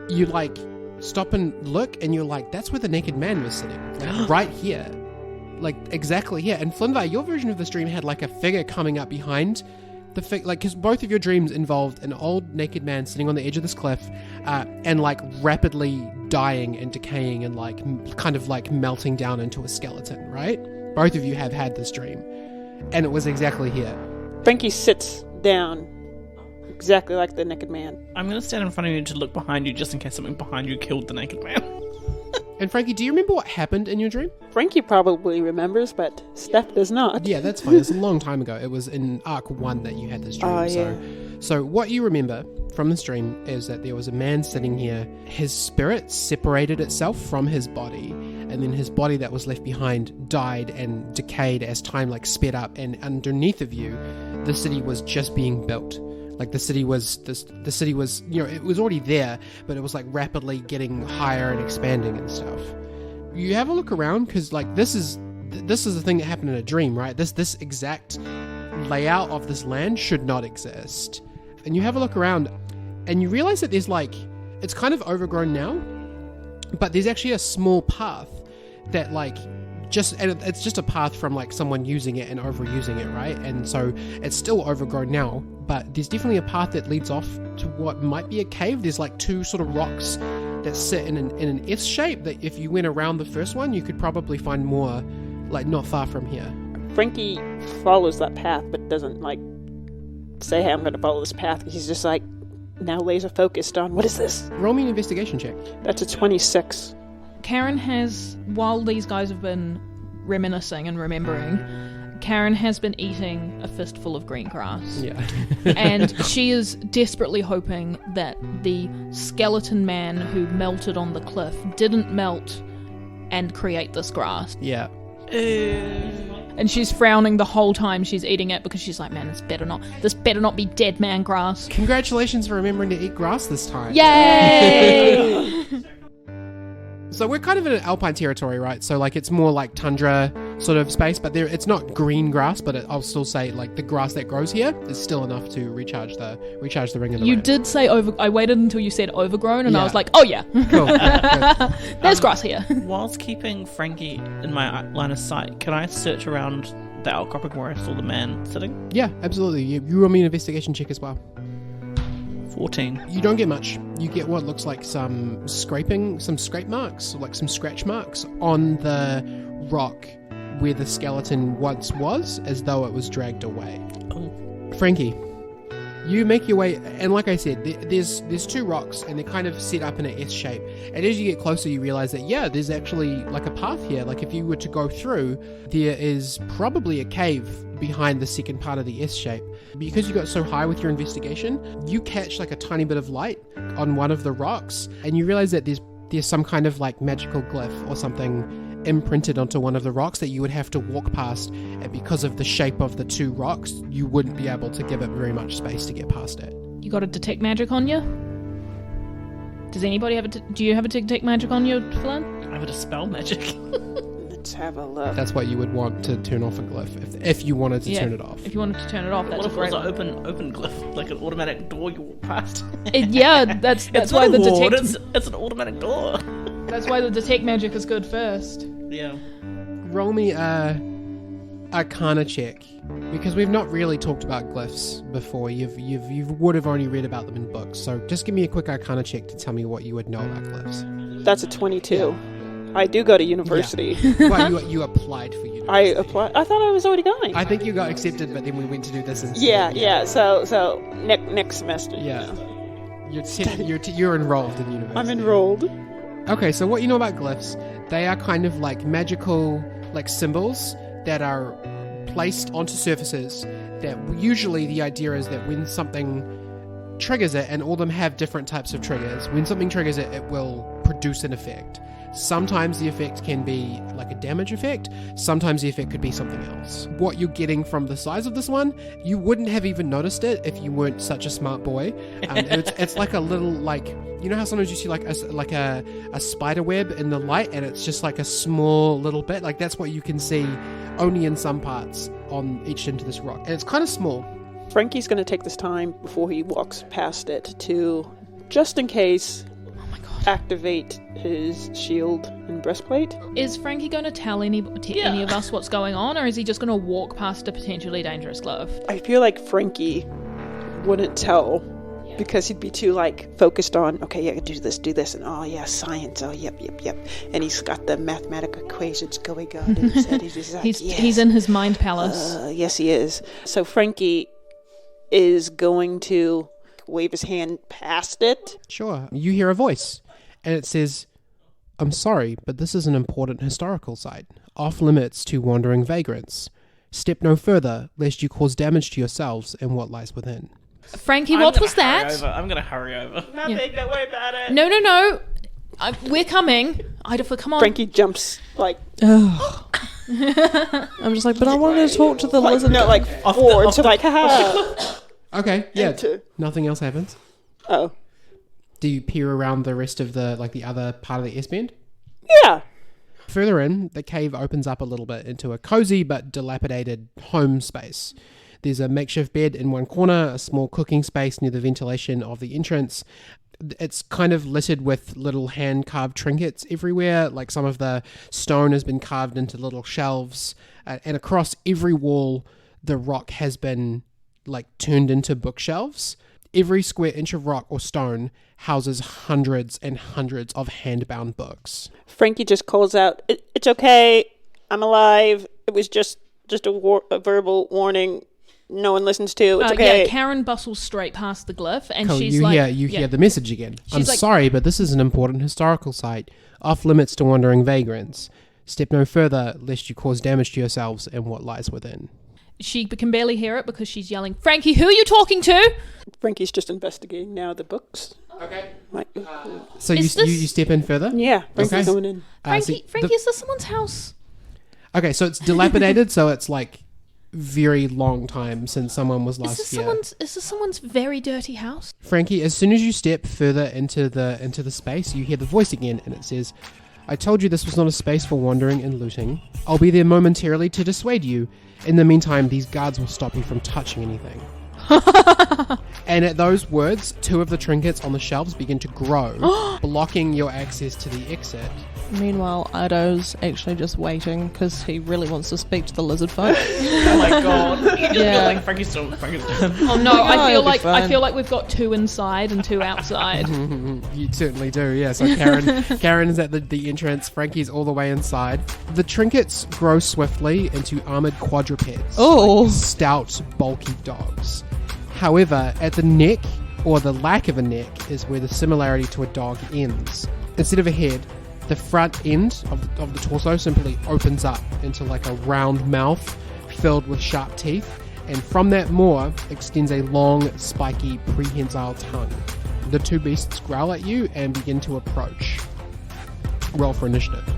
you like stop and look, and you're like, that's where the naked man was sitting. Like, right here. Like, exactly here. And Flinvar, your version of this dream had like a figure coming up behind the like, because both of your dreams involved an old naked man sitting on the edge of this cliff, and like rapidly dying and decaying and like kind of like melting down into a skeleton, right? Both of you have had this dream, and it was exactly here. Frankie sits down exactly like the naked man. I'm going to stand in front of you to look behind you just in case something behind you killed the naked man. And Frankie, do you remember what happened in your dream? Frankie probably remembers, but Steph does not. Yeah, that's fine. It's a long time ago. It was in Arc 1 that you had this dream. Oh, yeah. So what you remember from this dream is that there was a man sitting here. His spirit separated itself from his body, and then his body that was left behind died and decayed as time like sped up, and underneath of you, the city was just being built. Like the city was, it was already there, but it was like rapidly getting higher and expanding and stuff. You have a look around, because like this is the thing that happened in a dream, right? This exact layout of this land should not exist. And you have a look around, and you realize that there's like, it's kind of overgrown now, but there's actually a small path that like it's just a path from like someone using it and overusing it, right? And so it's still overgrown now, but there's definitely a path that leads off to what might be a cave. There's like two sort of rocks that sit in an S shape that if you went around the first one, you could probably find more like not far from here. Frankie follows that path, but doesn't like say, hey, I'm going to follow this path. He's just like now laser focused on, what is this? Roll me an investigation check. That's a 26. Karen has, while these guys have been reminiscing and remembering, Karen has been eating a fistful of green grass. Yeah. And she is desperately hoping that the skeleton man who melted on the cliff didn't melt and create this grass. Yeah. And she's frowning the whole time she's eating it, because she's like, man, this better not be dead man grass. Congratulations for remembering to eat grass this time. Yay! So we're kind of in an alpine territory, right? So like it's more like tundra sort of space, but it's not green grass, but I'll still say like the grass that grows here is still enough to recharge the ring of the You land. did say I waited until you said overgrown, and Yeah. I was like, oh yeah. Cool. Good. There's grass here. Whilst keeping Frankie in my line of sight, can I search around the outcropping where I saw the man sitting? Yeah, absolutely. You roll me an investigation check as well. 14. You don't get much. You get what looks like some scrape marks, like some scratch marks on the rock where the skeleton once was, as though it was dragged away. Oh. Frankie, You make your way, and like I said, there's two rocks, and they're kind of set up in an S shape. And as you get closer, you realize that, yeah, there's actually like a path here. Like if you were to go through, there is probably a cave behind the second part of the S shape. Because you got so high with your investigation, you catch like a tiny bit of light on one of the rocks, and you realize that there's some kind of like magical glyph or something imprinted onto one of the rocks that you would have to walk past, and because of the shape of the two rocks, you wouldn't be able to give it very much space to get past it. You got a detect magic on you? Does anybody have do you have a detect magic on you, Flynn? I have a dispel magic. Let's have a look. That's what you would want to turn off a glyph if you wanted to turn it off. If you wanted to turn it off, that's What a if it was great an one. open glyph, like an automatic door you walk past? That's It's why not the a ward, detect it's an automatic door. that's why the detect magic is good first. Yeah. Roll me a Arcana check, because we've not really talked about glyphs before. You would have only read about them in books, so just give me a quick Arcana check to tell me what you would know about glyphs. That's a 22. I do go to university. Well, you applied for university. I applied. I thought I was already going. I think you got accepted, but then we went to do this instead. Yeah. So next semester. Yeah. You're enrolled in university. I'm enrolled. Okay, so what you know about glyphs, they are kind of like magical like symbols that are placed onto surfaces that usually the idea is that when something triggers it, and all of them have different types of triggers, when something triggers it, it will produce an effect. Sometimes the effect can be like a damage effect, sometimes the effect could be something else. What you're getting from the size of this one, you wouldn't have even noticed it if you weren't such a smart boy. It's like a little, like, you know how sometimes you see like a spider web in the light, and it's just like a small little bit? Like that's what you can see only in some parts on each end of this rock. And it's kind of small. Frankie's going to take this time before he walks past it to, just in case, activate his shield and breastplate. Is Frankie going to tell any of us what's going on, or is he just going to walk past a potentially dangerous glove? I feel like Frankie wouldn't tell because he'd be too like focused on, okay, yeah, do this, and oh yeah, science, oh yep, and he's got the mathematical equations going on in his head. He's just like, he's in his mind palace. Yes, he is. So Frankie is going to wave his hand past it. Sure. You hear a voice, and it says, "I'm sorry, but this is an important historical site, off limits to wandering vagrants. Step no further, lest you cause damage to yourselves and what lies within." Frankie, what was that? I'm gonna hurry over. Nothing, don't worry about it. No. We're coming. Idafer, come on. Frankie jumps like I'm just like, but I wanted to talk to the lizard. no, like forward to like, haha. Okay, yeah. Into- Nothing else happens. Oh, Do you peer around the rest of the other part of the S-bend? yeah. Further in, the cave opens up a little bit into a cozy but dilapidated home space. There's a makeshift bed in one corner, a small cooking space near the ventilation of the entrance. It's kind of littered with little hand-carved trinkets everywhere, like some of the stone has been carved into little shelves, and across every wall, the rock has been like turned into bookshelves. Every square inch of rock or stone houses hundreds and hundreds of hand-bound books. Frankie just calls out, "It's okay. I'm alive. It was just a verbal warning. No one listens to. It's okay." Yeah, Karen bustles straight past the glyph, and Cool, she's you like, hear the message again. I'm like- sorry, but this is an important historical site, off limits to wandering vagrants. Step no further, lest you cause damage to yourselves and what lies within. She can barely hear it because she's yelling, "Frankie, who are you talking to?" Frankie's just investigating now the books. Okay. Like, So you Is this- you step in further? yeah, Frankie's Okay. going in. Frankie, is this someone's house? Okay, so it's dilapidated, so it's like very long time since someone was Is last this here. someone's very dirty house? Frankie, as soon as you step further into the space, you hear the voice again, and it says, "I told you this was not a space for wandering and looting. I'll be there momentarily to dissuade you. In the meantime, these guards will stop you from touching anything." And at those words, two of the trinkets on the shelves begin to grow, blocking your access to the exit. Meanwhile, Ido's actually just waiting because he really wants to speak to the lizard folk. Oh my god. You just Yeah. feel like Frankie's done. Oh no, I it'll be fine. feel like we've got two inside and two outside. You certainly do, yeah. So Karen is at the entrance, Frankie's all the way inside. The trinkets grow swiftly into armored quadrupeds. Oh. Like stout, bulky dogs. However, at the neck, or the lack of a neck, is where the similarity to a dog ends. Instead of a head, the front end of the torso simply opens up into like a round mouth filled with sharp teeth, and from that maw extends a long, spiky, prehensile tongue. The two beasts growl at you and begin to approach. Roll for initiative.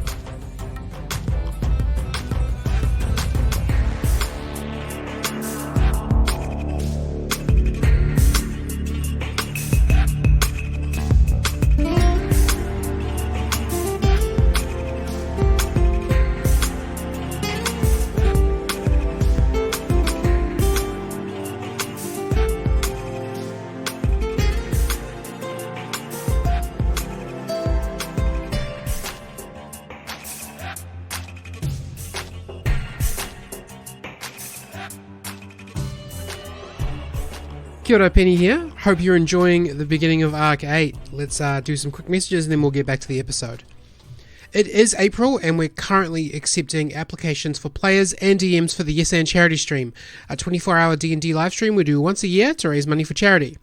Kia ora, Penny here. Hope you're enjoying the beginning of Arc 8. Let's do some quick messages and then we'll get back to the episode. It is April and we're currently accepting applications for players and DMs for the Yes and charity stream, a 24-hour D&D live stream we do once a year to raise money for charity.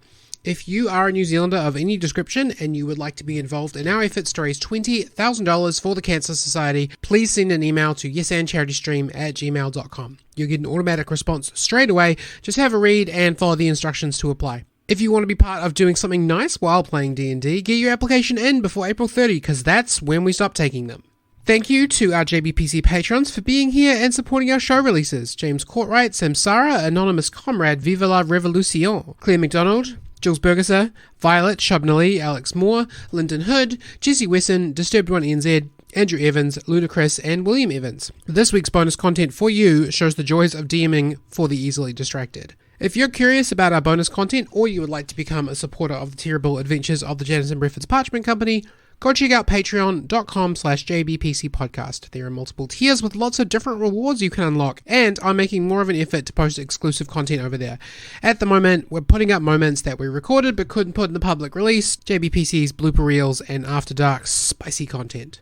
If you are a New Zealander of any description and you would like to be involved in our efforts to raise $20,000 for the Cancer Society, please send an email to yesandcharitystream@gmail.com. You'll get an automatic response straight away. Just have a read and follow the instructions to apply. If you want to be part of doing something nice while playing D&D, get your application in before April 30 because that's when we stop taking them. Thank you to our JBPC patrons for being here and supporting our show releases. James Courtwright, Samsara, Anonymous Comrade, Viva la Revolution, Claire McDonald, Jules Bergesser, Violet, Shubnally, Alex Moore, Lyndon Hood, Jesse Wesson, Disturbed One NZ, Andrew Evans, Ludacris, and William Evans. This week's bonus content for you shows the joys of DMing for the easily distracted. If you're curious about our bonus content or you would like to become a supporter of the terrible adventures of the Janice and Brefford's Parchment Company, go check out patreon.com/JBPC podcast. There are multiple tiers with lots of different rewards you can unlock, and I'm making more of an effort to post exclusive content over there. At the moment, we're putting up moments that we recorded but couldn't put in the public release, JBPC's blooper reels, and After Dark spicy content.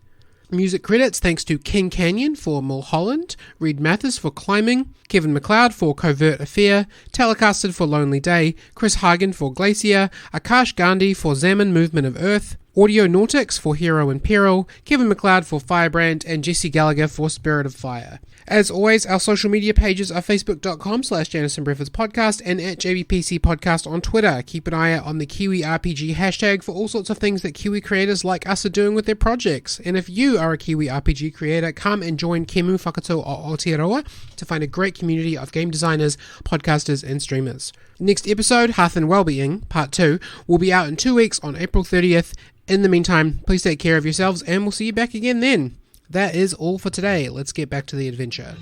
Music credits thanks to King Canyon for Mulholland, Reed Mathis for Climbing, Kevin MacLeod for Covert Affair, Telecasted for Lonely Day, Chris Hagen for Glacier, Akash Gandhi for Zaman Movement of Earth, Audio Nautics for Hero in Peril, Kevin MacLeod for Firebrand, and Jesse Gallagher for Spirit of Fire. As always, our social media pages are facebook.com/Janice and Brefford's podcast and at JBPC Podcast on Twitter. Keep an eye out on the Kiwi RPG hashtag for all sorts of things that Kiwi creators like us are doing with their projects. And if you are a Kiwi RPG creator, come and join Kemu Whakato o Aotearoa to find a great community of game designers, podcasters, and streamers. Next episode, Hearth and Welby-ing, Part 2, will be out in 2 weeks on April 30th. In the meantime, please take care of yourselves and we'll see you back again then. That is all for today. Let's get back to the adventure.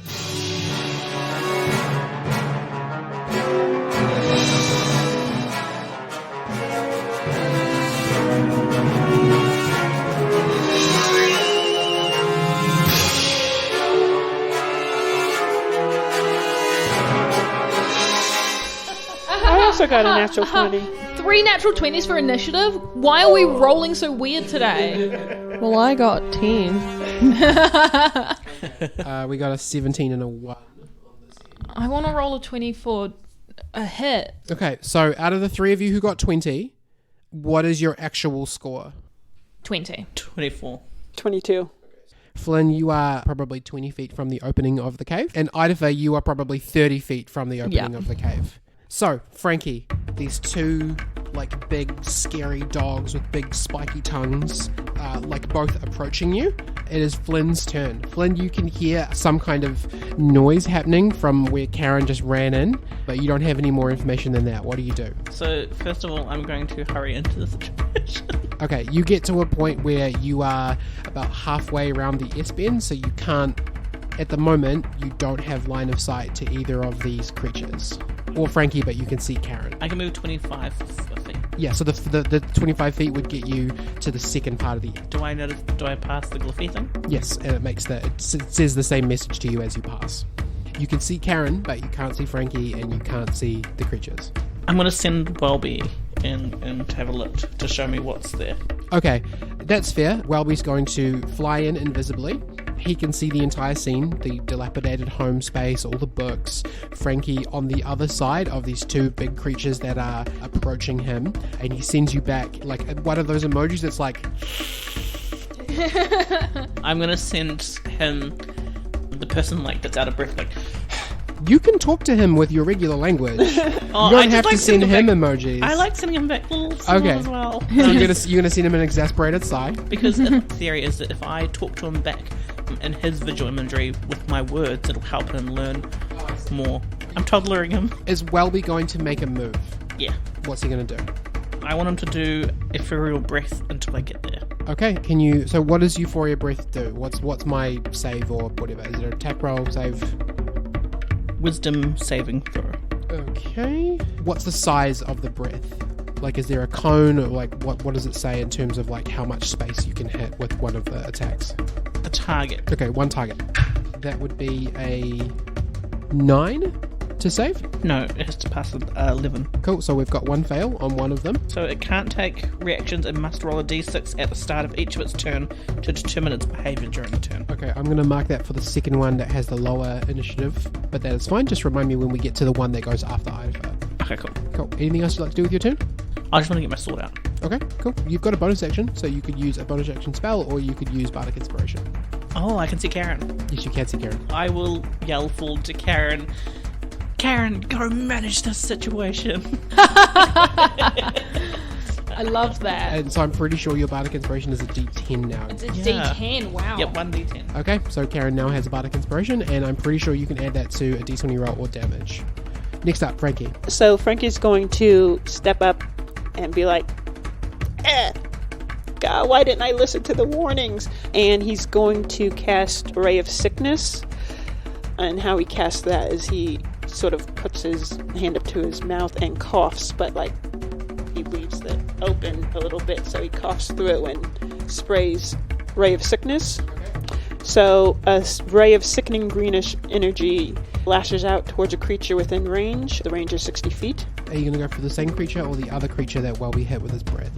I also got a natural 20. 3 natural 20s for initiative? Why are we rolling so weird today? Well, I got 10. We got a 17 and a 1. I want to roll a 20 for a hit. Okay, so out of the three of you who got 20, what is your actual score? 20. 24. 22. Flynn, you are probably 20 feet from the opening of the cave, and Idafer, you are probably 30 feet from the opening of the cave. So, Frankie, these two, like, big, scary dogs with big, spiky tongues, both approaching you. It is Flynn's turn. Flynn, you can hear some kind of noise happening from where Karen just ran in, but you don't have any more information than that. What do you do? So, first of all, I'm going to hurry into the situation. Okay, you get to a point where you are about halfway around the S-bend, so you can't, at the moment, you don't have line of sight to either of these creatures. Or Frankie, but you can see Karen. I can move 25 feet. Yeah, so the 25 feet would get you to the second part of the... Do I pass the glyphy thing? Yes, and it says the same message to you as you pass. You can see Karen, but you can't see Frankie, and you can't see the creatures. I'm going to send Welby in to have a look to show me what's there. Okay, that's fair. Welby's going to fly in invisibly, He can see the entire scene, the dilapidated home space, all the books, Frankie on the other side of these two big creatures that are approaching him, and he sends you back like one of those emojis that's like... I'm gonna send him the person like that's out of breath, like... You can talk to him with your regular language. You Oh, don't have to send him emojis. I like sending him back little symbols Okay. as well. So you're gonna send him an exasperated sigh. Because the theory is that if I talk to him back in his visual imagery with my words, it'll help him learn more. I'm toddlering him. Is Welby going to make a move? Yeah. What's he gonna do? I want him to do ethereal breath until I get there. Okay, can you... So what does Euphoria Breath do? What's my save or whatever? Is it an attack roll, save? Wisdom saving throw. Okay. What's the size of the breath? Like, is there a cone, or like what does it say in terms of like how much space you can hit with one of the attacks? The target. Okay, one target. That would be a 9 to save. No, it has to pass 11. Cool. So we've got one fail on one of them. So it can't take reactions and must roll a d6 at the start of each of its turn to determine its behaviour during the turn. Okay, I'm going to mark that for the second one that has the lower initiative, but that is fine. Just remind me when we get to the one that goes after Ida. Okay, cool. Cool. Anything else you'd like to do with your turn? I just want to get my sword out. Okay, cool. You've got a bonus action, so you could use a bonus action spell, or you could use Bardic Inspiration. Oh, I can see Karen. Yes, you can see Karen. I will yell forward to Karen. Karen, go manage this situation. I love that. And so I'm pretty sure your Bardic Inspiration is a D10 now. It's a Yeah. D10, wow. Yep, 1d10. Okay, so Karen now has a Bardic Inspiration, and I'm pretty sure you can add that to a D20 roll or damage. Next up, Frankie. So Frankie's going to step up and be like, God, why didn't I listen to the warnings? And he's going to cast Ray of Sickness. And how he casts that is he sort of puts his hand up to his mouth and coughs, but like he leaves it open a little bit, so he coughs through and sprays Ray of Sickness. So a ray of sickening greenish energy lashes out towards a creature within range. The range is 60 feet. Are you going to go for the same creature or the other creature that Welby hit with his breath?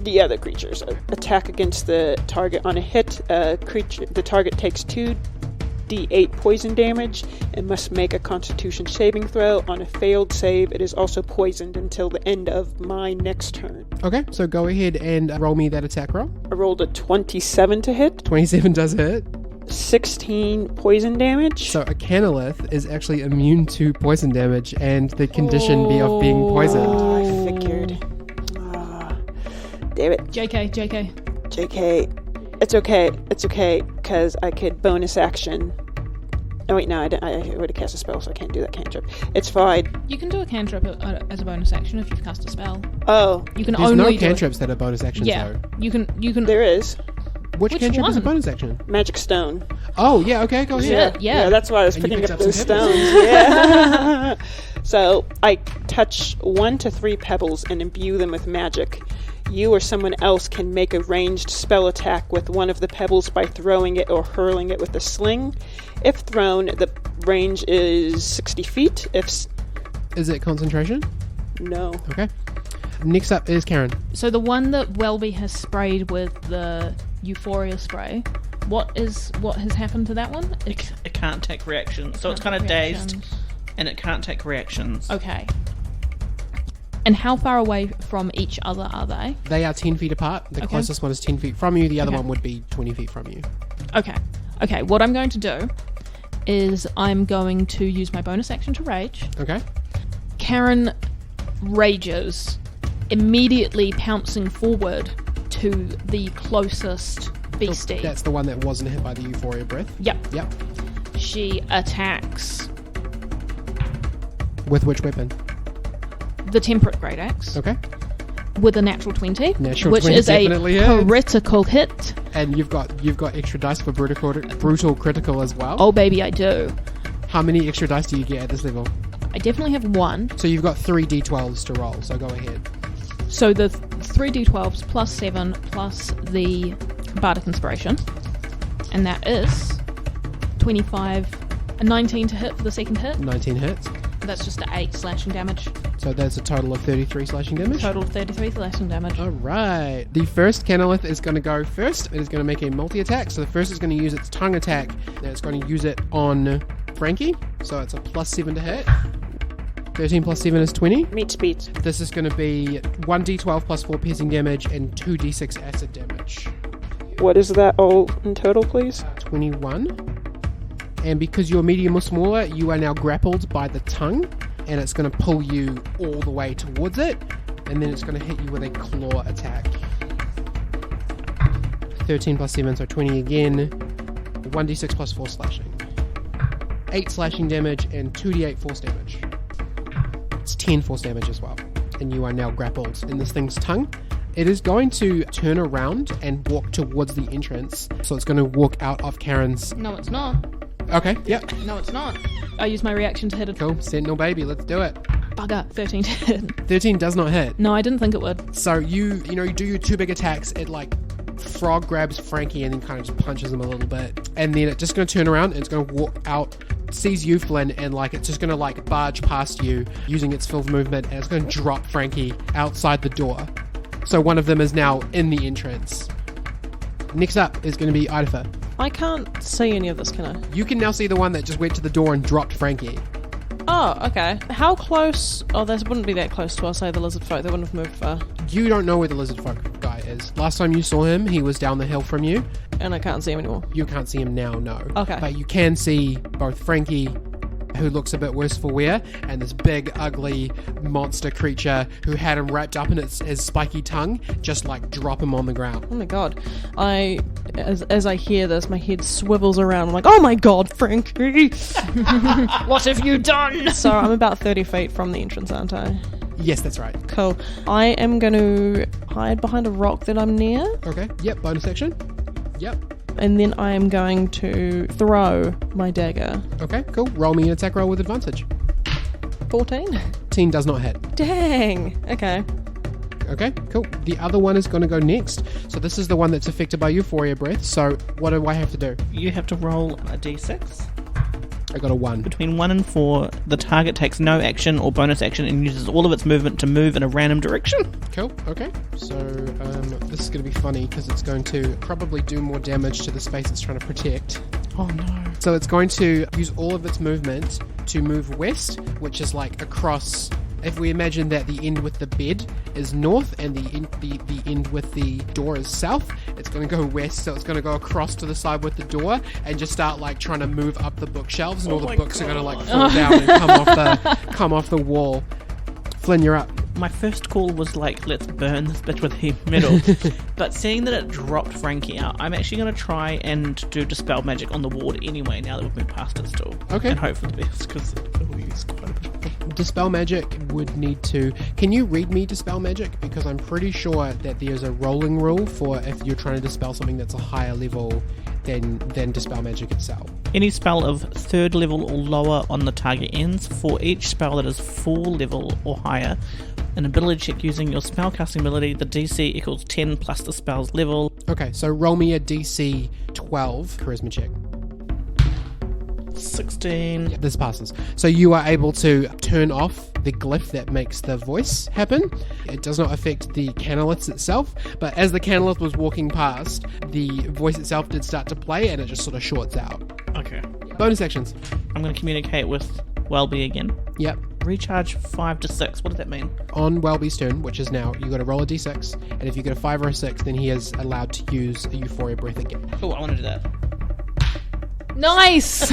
The other creatures attack against the target on a hit. The target takes 2d8 poison damage and must make a Constitution saving throw. On a failed save, it is also poisoned until the end of my next turn. Okay, so go ahead and roll me that attack roll. I rolled a 27 to hit, 27 does hit. 16 poison damage. So a canolith is actually immune to poison damage and the condition of being poisoned. I figured. Damn it. JK. JK. It's okay, because I could bonus action. Oh wait, no, I already cast a spell, so I can't do that cantrip. It's fine. You can do a cantrip as a bonus action if you've cast a spell. Oh, You can There's only no do cantrips that are bonus actions Yeah, though. you can. there is. Which cantrip is a one? bonus action? Magic Stone. Oh, yeah, okay, go ahead. Yeah. That's why I was And you picking picked up up those some pebbles. stones. Yeah. So I touch 1 to 3 pebbles and imbue them with magic. You or someone else can make a ranged spell attack with one of the pebbles by throwing it or hurling it with a sling. If thrown, the range is 60 feet. Is it concentration? No. Okay. Next up is Karen. So the one that Welby has sprayed with the Euphoria spray, what has happened to that one? It can't take reactions, so it's kind of dazed, and it can't take reactions. Okay. And how far away from each other are they? They are 10 feet apart. The Okay. closest one is 10 feet from you. The other Okay. one would be 20 feet from you. Okay, what I'm going to do is I'm going to use my bonus action to rage. Okay. Karen rages, immediately pouncing forward to the closest beastie. That's the one that wasn't hit by the Euphoria breath. Yep. Yep. She attacks With which weapon? the temperate great axe Okay. with a natural 20, Natural which 20 is a definitely hits. critical hit. And you've got extra dice for brutal critical as well. Oh baby, I do. How many extra dice do you get at this level? I definitely have one. So you've got 3 d12s to roll, so go ahead. So the 3d12s plus 7 plus the Bardic Inspiration. And that is 25, a 19 to hit for the second hit. 19 hits. that's just 8 slashing damage. So that's a total of 33 slashing damage. Total 33 slashing damage. Alright. The first Canolith is going to go first. It is going to make a multi-attack. So the first is going to use its tongue attack. And it's going to use it on Frankie. So it's a +7 to hit. 13 plus 7 is 20. Meets beats. This is going to be 1d12 plus 4 piercing damage and 2d6 acid damage. What is that all in total, please? 21. And because you're medium or smaller, you are now grappled by the tongue, and it's going to pull you all the way towards it, and then it's going to hit you with a claw attack. 13 plus 7, so 20 again. 1d6 plus 4 slashing. 8 slashing damage and 2d8 force damage. It's 10 force damage as well. And you are now grappled in this thing's tongue. It is going to turn around and walk towards the entrance. So it's going to walk out of Karen's... No, it's not. Okay, yep. No, it's not. I use my reaction to hit it. Cool. Sentinel baby, let's do it. Bugger. 13 to hit. 13 does not hit. No, I didn't think it would. So you do your 2 big attacks. It like frog grabs Frankie and then kind of just punches him a little bit. And then it's just going to turn around and it's going to walk out, sees you, Flynn, and like it's just going to like barge past you using its full movement, and it's going to drop Frankie outside the door. So one of them is now in the entrance. Next up is going to be Idafer. I can't see any of this, can I? You can now see the one that just went to the door and dropped Frankie. Oh, okay. How close... Oh, this wouldn't be that close to, I'll say, the lizard folk. They wouldn't have moved far. You don't know where the lizard folk guy is. Last time you saw him, he was down the hill from you. And I can't see him anymore. You can't see him now, no. Okay. But you can see both Frankie, who looks a bit worse for wear, and this big, ugly monster creature who had him wrapped up in his spiky tongue, just like drop him on the ground. Oh my god. As I hear this, my head swivels around. I'm like, oh my god, Frankie! What have you done? So I'm about 30 feet from the entrance, aren't I? Yes, that's right. Cool. I am going to hide behind a rock that I'm near. Okay, yep, bonus action. Yep. And then I am going to throw my dagger. Okay, cool. Roll me an attack roll with advantage. 14? 10 does not hit. Dang! Okay. Okay, cool. The other one is going to go next. So this is the one that's affected by Euphoria Breath. So what do I have to do? You have to roll a d6. I got a 1. Between 1 and 4, the target takes no action or bonus action and uses all of its movement to move in a random direction. Cool, okay. So this is going to be funny because it's going to probably do more damage to the space it's trying to protect. Oh no. So it's going to use all of its movement to move west, which is like across... If we imagine that the end with the bed is north and the end with the door is south, it's going to go west, so it's going to go across to the side with the door and just start like trying to move up the bookshelves, and all the books are going to like fall down and come off the wall. Flynn, you're up. My first call was like, let's burn this bitch with heavy metal. But seeing that it dropped Frankie out, I'm actually going to try and do Dispel Magic on the ward anyway, now that we've been past it still. Okay. And hope for the best, because it will use quite a bit of it. Dispel Magic would need to... Can you read me Dispel Magic? Because I'm pretty sure that there's a rolling rule for if you're trying to dispel something that's a higher level than Dispel Magic itself. Any spell of 3rd level or lower on the target ends. For each spell that is 4 level or higher, an ability check using your spellcasting ability, the DC equals 10 plus the spell's level. Okay, so roll me a DC 12 charisma check. 16. Yeah, this passes. So you are able to turn off the glyph that makes the voice happen. It does not affect the canolith itself, but as the canolith was walking past, the voice itself did start to play and it just sort of shorts out. Okay. Bonus actions. I'm going to communicate with Welby again. Yep. Recharge 5 to 6. What does that mean? On Welby's turn, which is now, you got to roll a d6, and if you get a 5 or a 6, then he is allowed to use a Euphoria Breath again. Oh, I want to do that. Nice!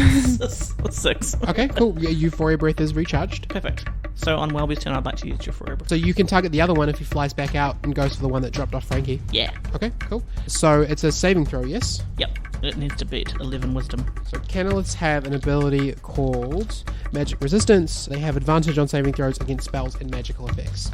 6. Okay, cool. Yeah, Euphoria Breath is recharged. Perfect. So on Welby's turn, I'd like to use Euphoria Breath. So you can target the other one if he flies back out and goes for the one that dropped off Frankie. Yeah. Okay, cool. So it's a saving throw, yes? Yep. It needs to beat 11 wisdom. So canoliths have an ability called Magic Resistance. They have advantage on saving throws against spells and magical effects.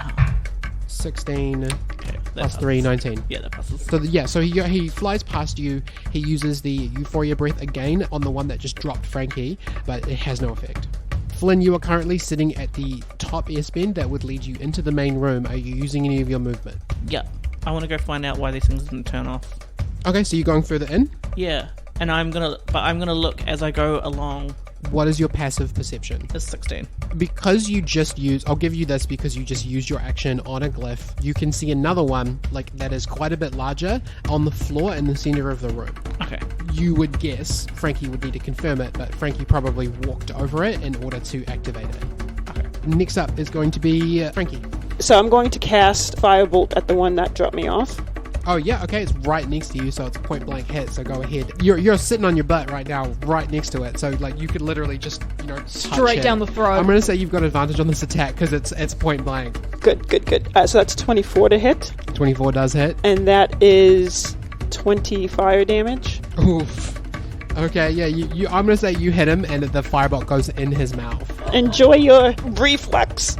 16 Okay. plus 3, 19. Yeah, that passes. So he flies past you. He uses the Euphoria Breath again on the one that just dropped Frankie, but it has no effect. Flynn, you are currently sitting at the top S-bend that would lead you into the main room. Are you using any of your movement? Yep. I want to go find out why these things didn't turn off. Okay, so you're going further in? Yeah. And I'm gonna look as I go along. What is your passive perception? It's 16. Because you just used, I'll give you this because you just used your action on a glyph. You can see another one, like that is quite a bit larger, on the floor in the center of the room. Okay. You would guess, Frankie would need to confirm it, but Frankie probably walked over it in order to activate it. Okay. Next up is going to be Frankie. So I'm going to cast Firebolt at the one that dropped me off. Oh yeah, okay, it's right next to you, so it's a point blank hit, so go ahead. You're sitting on your butt right now, right next to it, so like you could literally just, touch Straight it. down the throat. I'm going to say you've got advantage on this attack because it's point blank. Good. So that's 24 to hit, 24 does hit. and that is 20 fire damage. Oof. Okay, yeah, you I'm going to say you hit him and the firebolt goes in his mouth. Enjoy your reflex.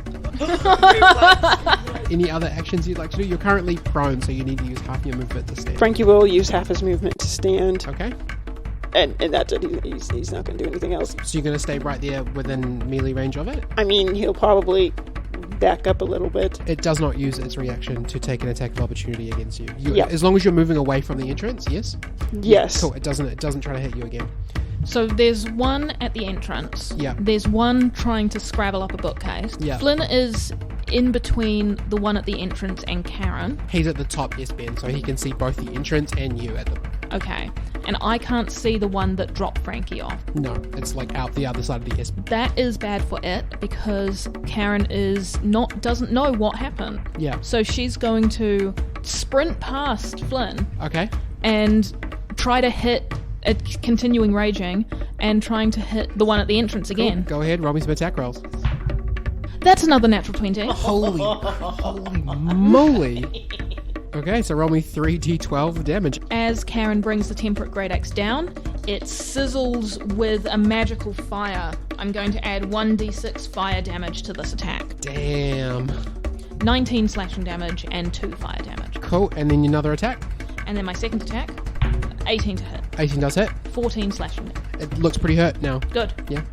Any other actions you'd like to do? You're currently prone, so you need to use half your movement to stand. Frankie will use half his movement to stand, Okay, and that's it. He's not going to do anything else. so you're going to stay right there within melee range of it? I mean, he'll probably back up a little bit. It does not use its reaction to take an attack of opportunity against you. Yeah. As long as you're moving away from the entrance, yes? Yes. Cool, it doesn't try to hit you again. So there's one at the entrance. Yeah. There's one trying to scrabble up a bookcase. Yeah. Flynn is in between the one at the entrance and Karen. He's at the top, yes, Ben, so he can see both the entrance and you at the... Okay. And I can't see the one that dropped Frankie off. No, it's like out the other side of the S. That is bad for it because Karen doesn't know what happened. Yeah. So she's going to sprint past Flynn Okay. and try to hit it, continuing raging and trying to hit the one at the entrance again. Go ahead, roll me some attack rolls. That's another natural 20. Holy moly. Okay, so roll me 3d12 damage. As Karen brings the temperate great axe down, it sizzles with a magical fire. I'm going to add 1d6 fire damage to this attack. Damn. 19 slashing damage and 2 fire damage. Cool, and then another attack. And then my second attack, 18 to hit. 18 does hit. 14 slashing damage. It looks pretty hurt now. Good. Yeah.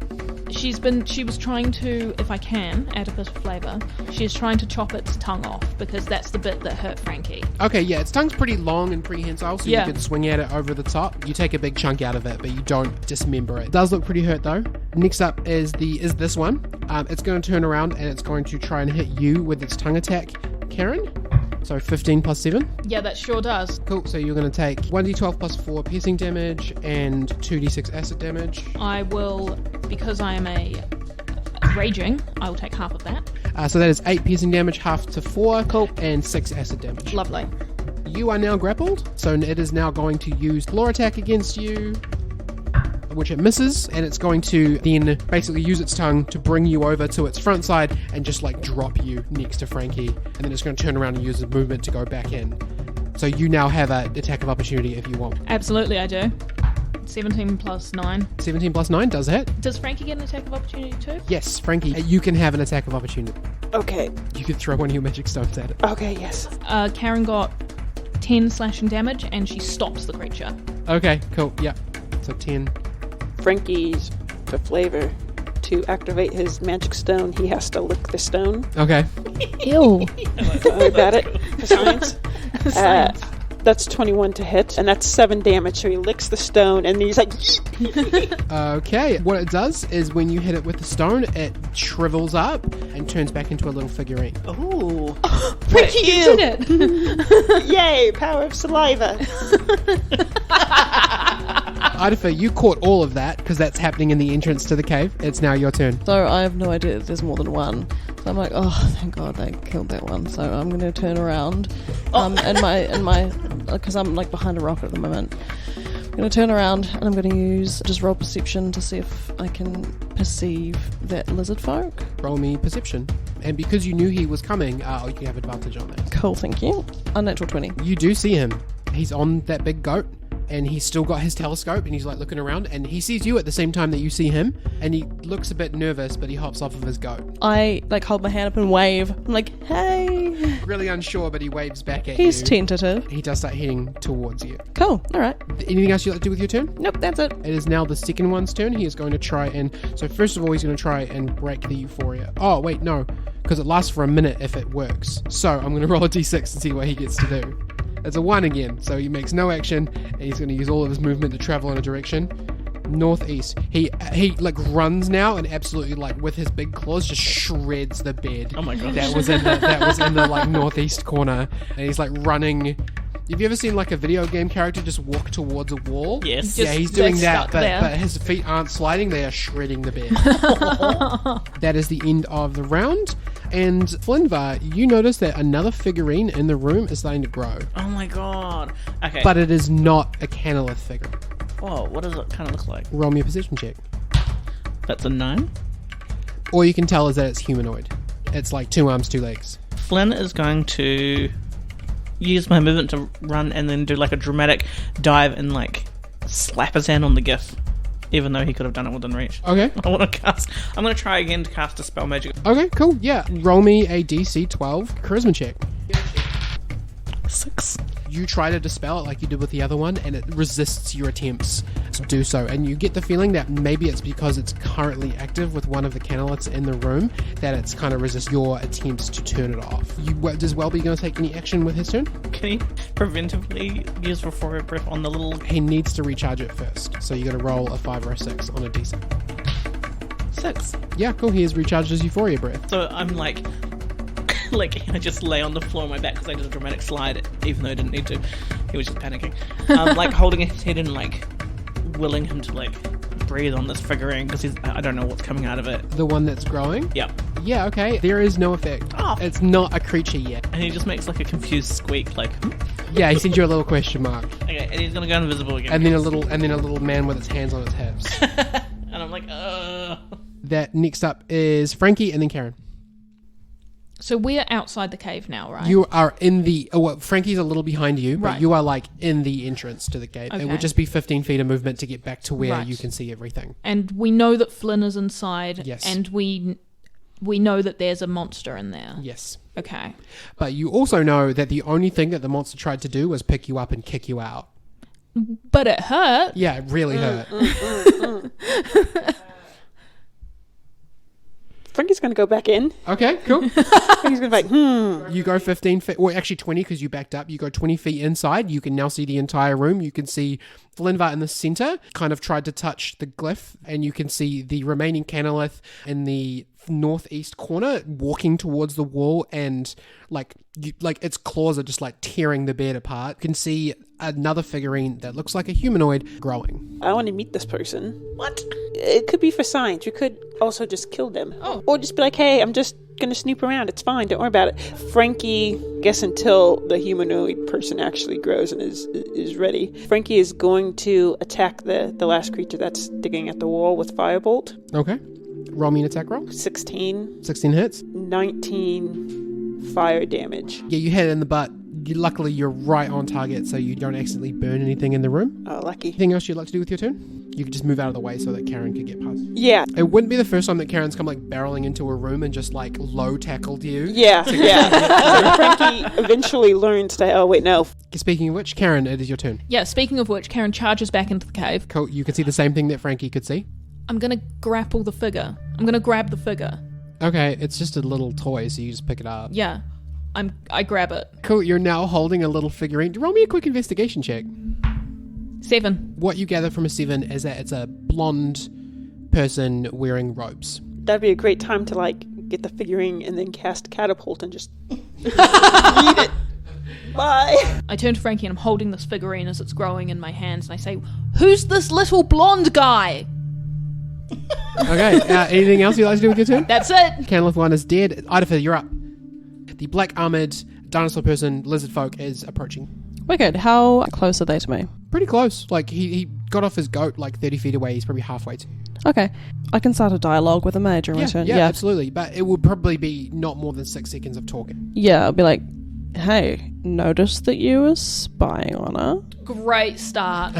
She was trying to, if I can, add a bit of flavour, she's trying to chop its tongue off because that's the bit that hurt Frankie. Okay, yeah, its tongue's pretty long and prehensile, so Yeah. you can swing at it over the top. You take a big chunk out of it, but you don't dismember it. It does look pretty hurt though. Next up is this one. It's going to turn around and it's going to try and hit you with its tongue attack, Karen. So 15 plus 7. Yeah, that sure does. Cool, so you're going to take 1d12 plus 4 piercing damage and 2d6 acid damage. I will, because I am a raging, I will take half of that. So that is 8 piercing damage, half to 4, Cool. and 6 acid damage. Lovely. You are now grappled, so it is now going to use claw attack against you, which it misses, and it's going to then basically use its tongue to bring you over to its front side and just like drop you next to Frankie, and then it's going to turn around and use its movement to go back in. So you now have an attack of opportunity if you want. Absolutely, I do. 17 plus 9. 17 plus 9 does hit. Does Frankie get an attack of opportunity too? Yes, Frankie, you can have an attack of opportunity. Okay. You could throw one of your magic stones at it. Okay, yes. Karen got 10 slashing damage and she stops the creature. Okay, cool, yeah. So 10. Frankie's, for flavor, to activate his magic stone, he has to lick the stone. Okay. Ew. We got it for science. Science. That's 21 to hit, and that's 7 damage. So he licks the stone, and he's like, yeet. Okay, what it does is when you hit it with the stone, it shrivels up and turns back into a little figurine. Ooh. Frankie, you did it! Yay, power of saliva. Idafer, you caught all of that because that's happening in the entrance to the cave. It's now your turn. So I have no idea that there's more than one. So I'm like, oh, thank God they killed that one. So I'm going to turn around, because I'm like behind a rock at the moment. I'm going to turn around and I'm going to just roll perception to see if I can perceive that lizard folk. Roll me perception. And because you knew he was coming, you can have advantage on that. Cool, thank you. Unnatural 20. You do see him. He's on that big goat. And he's still got his telescope and he's like looking around and he sees you at the same time that you see him and he looks a bit nervous but he hops off of his goat. I like hold my hand up and wave. I'm like, hey. Really unsure but he waves back at He's you. tentative. He does start heading towards you. Cool, alright. Anything else you'd like to do with your turn? Nope, that's it. It is now the second one's turn. He is going to try and... So first of all he's going to try and break the euphoria. Oh wait, no. Because it lasts for a minute if it works. So I'm going to roll a d6 and see what he gets to do. It's a 1 again, so he makes no action, and he's going to use all of his movement to travel in a direction. Northeast. He like runs now and absolutely like with his big claws just shreds the bed. Oh my god. That was in the like northeast corner, and he's like running. Have you ever seen like a video game character just walk towards a wall? Yes. Yeah, he's doing they're that, stuck there. but his feet aren't sliding, they are shredding the bed. That is the end of the round. And Flinvar, you notice that another figurine in the room is starting to grow. Oh my god. Okay. But it is not a Canolith figure. oh, what does it kind of look like? Roll me a perception check. That's a 9. All you can tell is that it's humanoid. It's like 2 arms, 2 legs. Flynn is going to use my movement to run and then do like a dramatic dive and like slap his hand on the GIF, even though he could have done it within reach. Okay. I want to cast. I'm going to try again to cast a spell magic. Okay, cool. Yeah. Roll me a DC 12 charisma check. 6. You try to dispel it like you did with the other one, and it resists your attempts to do so. And you get the feeling that maybe it's because it's currently active with one of the canoliths in the room that it's kind of resists your attempts to turn it off. Does Welby going to take any action with his turn? Can he preventively use Euphoria Breath on the little... He needs to recharge it first. So you're going to roll a 5 or a 6 on a D6. 6. Yeah, cool. He has recharged his Euphoria Breath. So I'm like I just lay on the floor on my back because I did a dramatic slide, even though I didn't need to. He was just panicking. Like holding his head and like willing him to like breathe on this figurine because I don't know what's coming out of it. The one that's growing? Yep. Yeah, okay. There is no effect. Oh. It's not a creature yet. And he just makes like a confused squeak, like. Yeah, he sends you a little question mark. Okay, and he's gonna go invisible again. And then a little man with its hands on its hips. And I'm like, That next up is Frankie and then Karen. So we're outside the cave now, right? You are in the... well, Frankie's a little behind you, but Right. you are like in the entrance to the cave. It Okay. would just be 15 feet of movement to get back to where Right. you can see everything. And we know that Flynn is inside. Yes. And we know that there's a monster in there. Yes. Okay. But you also know that the only thing that the monster tried to do was pick you up and kick you out. But it hurt. Yeah, it really hurt. Frankie's going to go back in. Okay, cool. Frankie's going to be like, You go 15 feet, well, actually 20 because you backed up. You go 20 feet inside. You can now see the entire room. You can see Flinvar in the center, kind of tried to touch the glyph, and you can see the remaining canolith in the northeast corner walking towards the wall, and like its claws are just like tearing the bed apart. You can see another figurine that looks like a humanoid growing. I want to meet this person. what? It could be for science. We could also just kill them. Oh. Or just be like, hey, I'm just going to snoop around. It's fine. Don't worry about it. Frankie, I guess until the humanoid person actually grows and is ready, Frankie is going to attack the last creature that's digging at the wall with Firebolt. Okay. Roll me an attack roll. 16, 16 hits. 19 fire damage. Yeah, you hit it in the butt. Luckily, you're right on target, so you don't accidentally burn anything in the room. Oh, lucky. Anything else you'd like to do with your turn? You could just move out of the way so that Karen could get past. Yeah. It wouldn't be the first time that Karen's come like barreling into a room and just like low tackled you. Yeah, yeah. Frankie eventually learns that, oh, wait, no. Speaking of which, Karen, it is your turn. Yeah, speaking of which, Karen charges back into the cave. Cool. You can see the same thing that Frankie could see. I'm going to grapple the figure. I'm going to grab the figure. Okay, it's just a little toy, so you just pick it up. Yeah. I grab it. Cool, you're now holding a little figurine. Roll me a quick investigation check. 7. What you gather from a 7 is that it's a blonde person wearing robes. That'd be a great time to, like, get the figurine and then cast Catapult and just eat it. Bye. I turn to Frankie and I'm holding this figurine as it's growing in my hands and I say, "Who's this little blonde guy?" Okay, anything else you'd like to do with your turn? That's it. Canolith 1 is dead. Idafer, you're up. The black armored dinosaur person, lizard folk, is approaching. Wicked. How close are they to me? Pretty close. Like, he got off his goat like 30 feet away. He's probably halfway to. Okay. I can start a dialogue with a mage during my turn. Yeah, absolutely. But it would probably be not more than 6 seconds of talking. Yeah, I'll be like, hey, noticed that you were spying on her. Great start.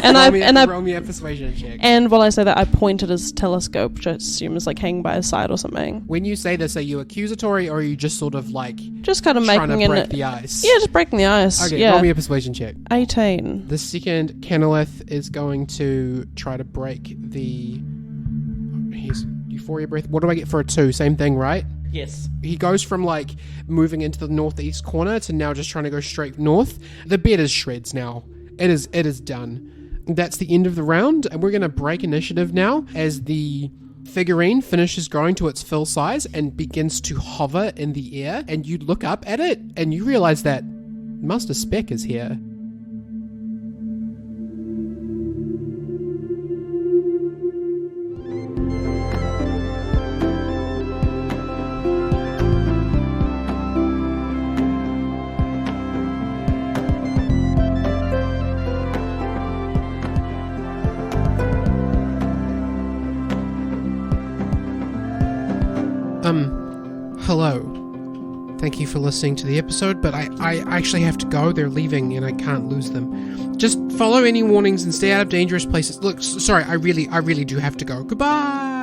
Roll me a persuasion check. And while I say that, I point at his telescope, which I assume is like hanging by his side or something. When you say this, are you accusatory or are you just sort of like Just kind of trying making to break the ice? Yeah, just breaking the ice. Okay, yeah. roll me a persuasion check. 18. The second canolith is going to try to break the... Here's Euphoria Breath. What do I get for a 2? Same thing, right? Yes. He goes from like moving into the northeast corner to now just trying to go straight north. The bed is shreds now. It is done. That's the end of the round, and we're going to break initiative now as the figurine finishes growing to its full size and begins to hover in the air, and you look up at it and you realize that Master Spec is here. Hello. Thank you for listening to the episode, but I actually have to go. They're leaving and I can't lose them. Just follow any warnings and stay out of dangerous places. Look, sorry, I really do have to go. Goodbye!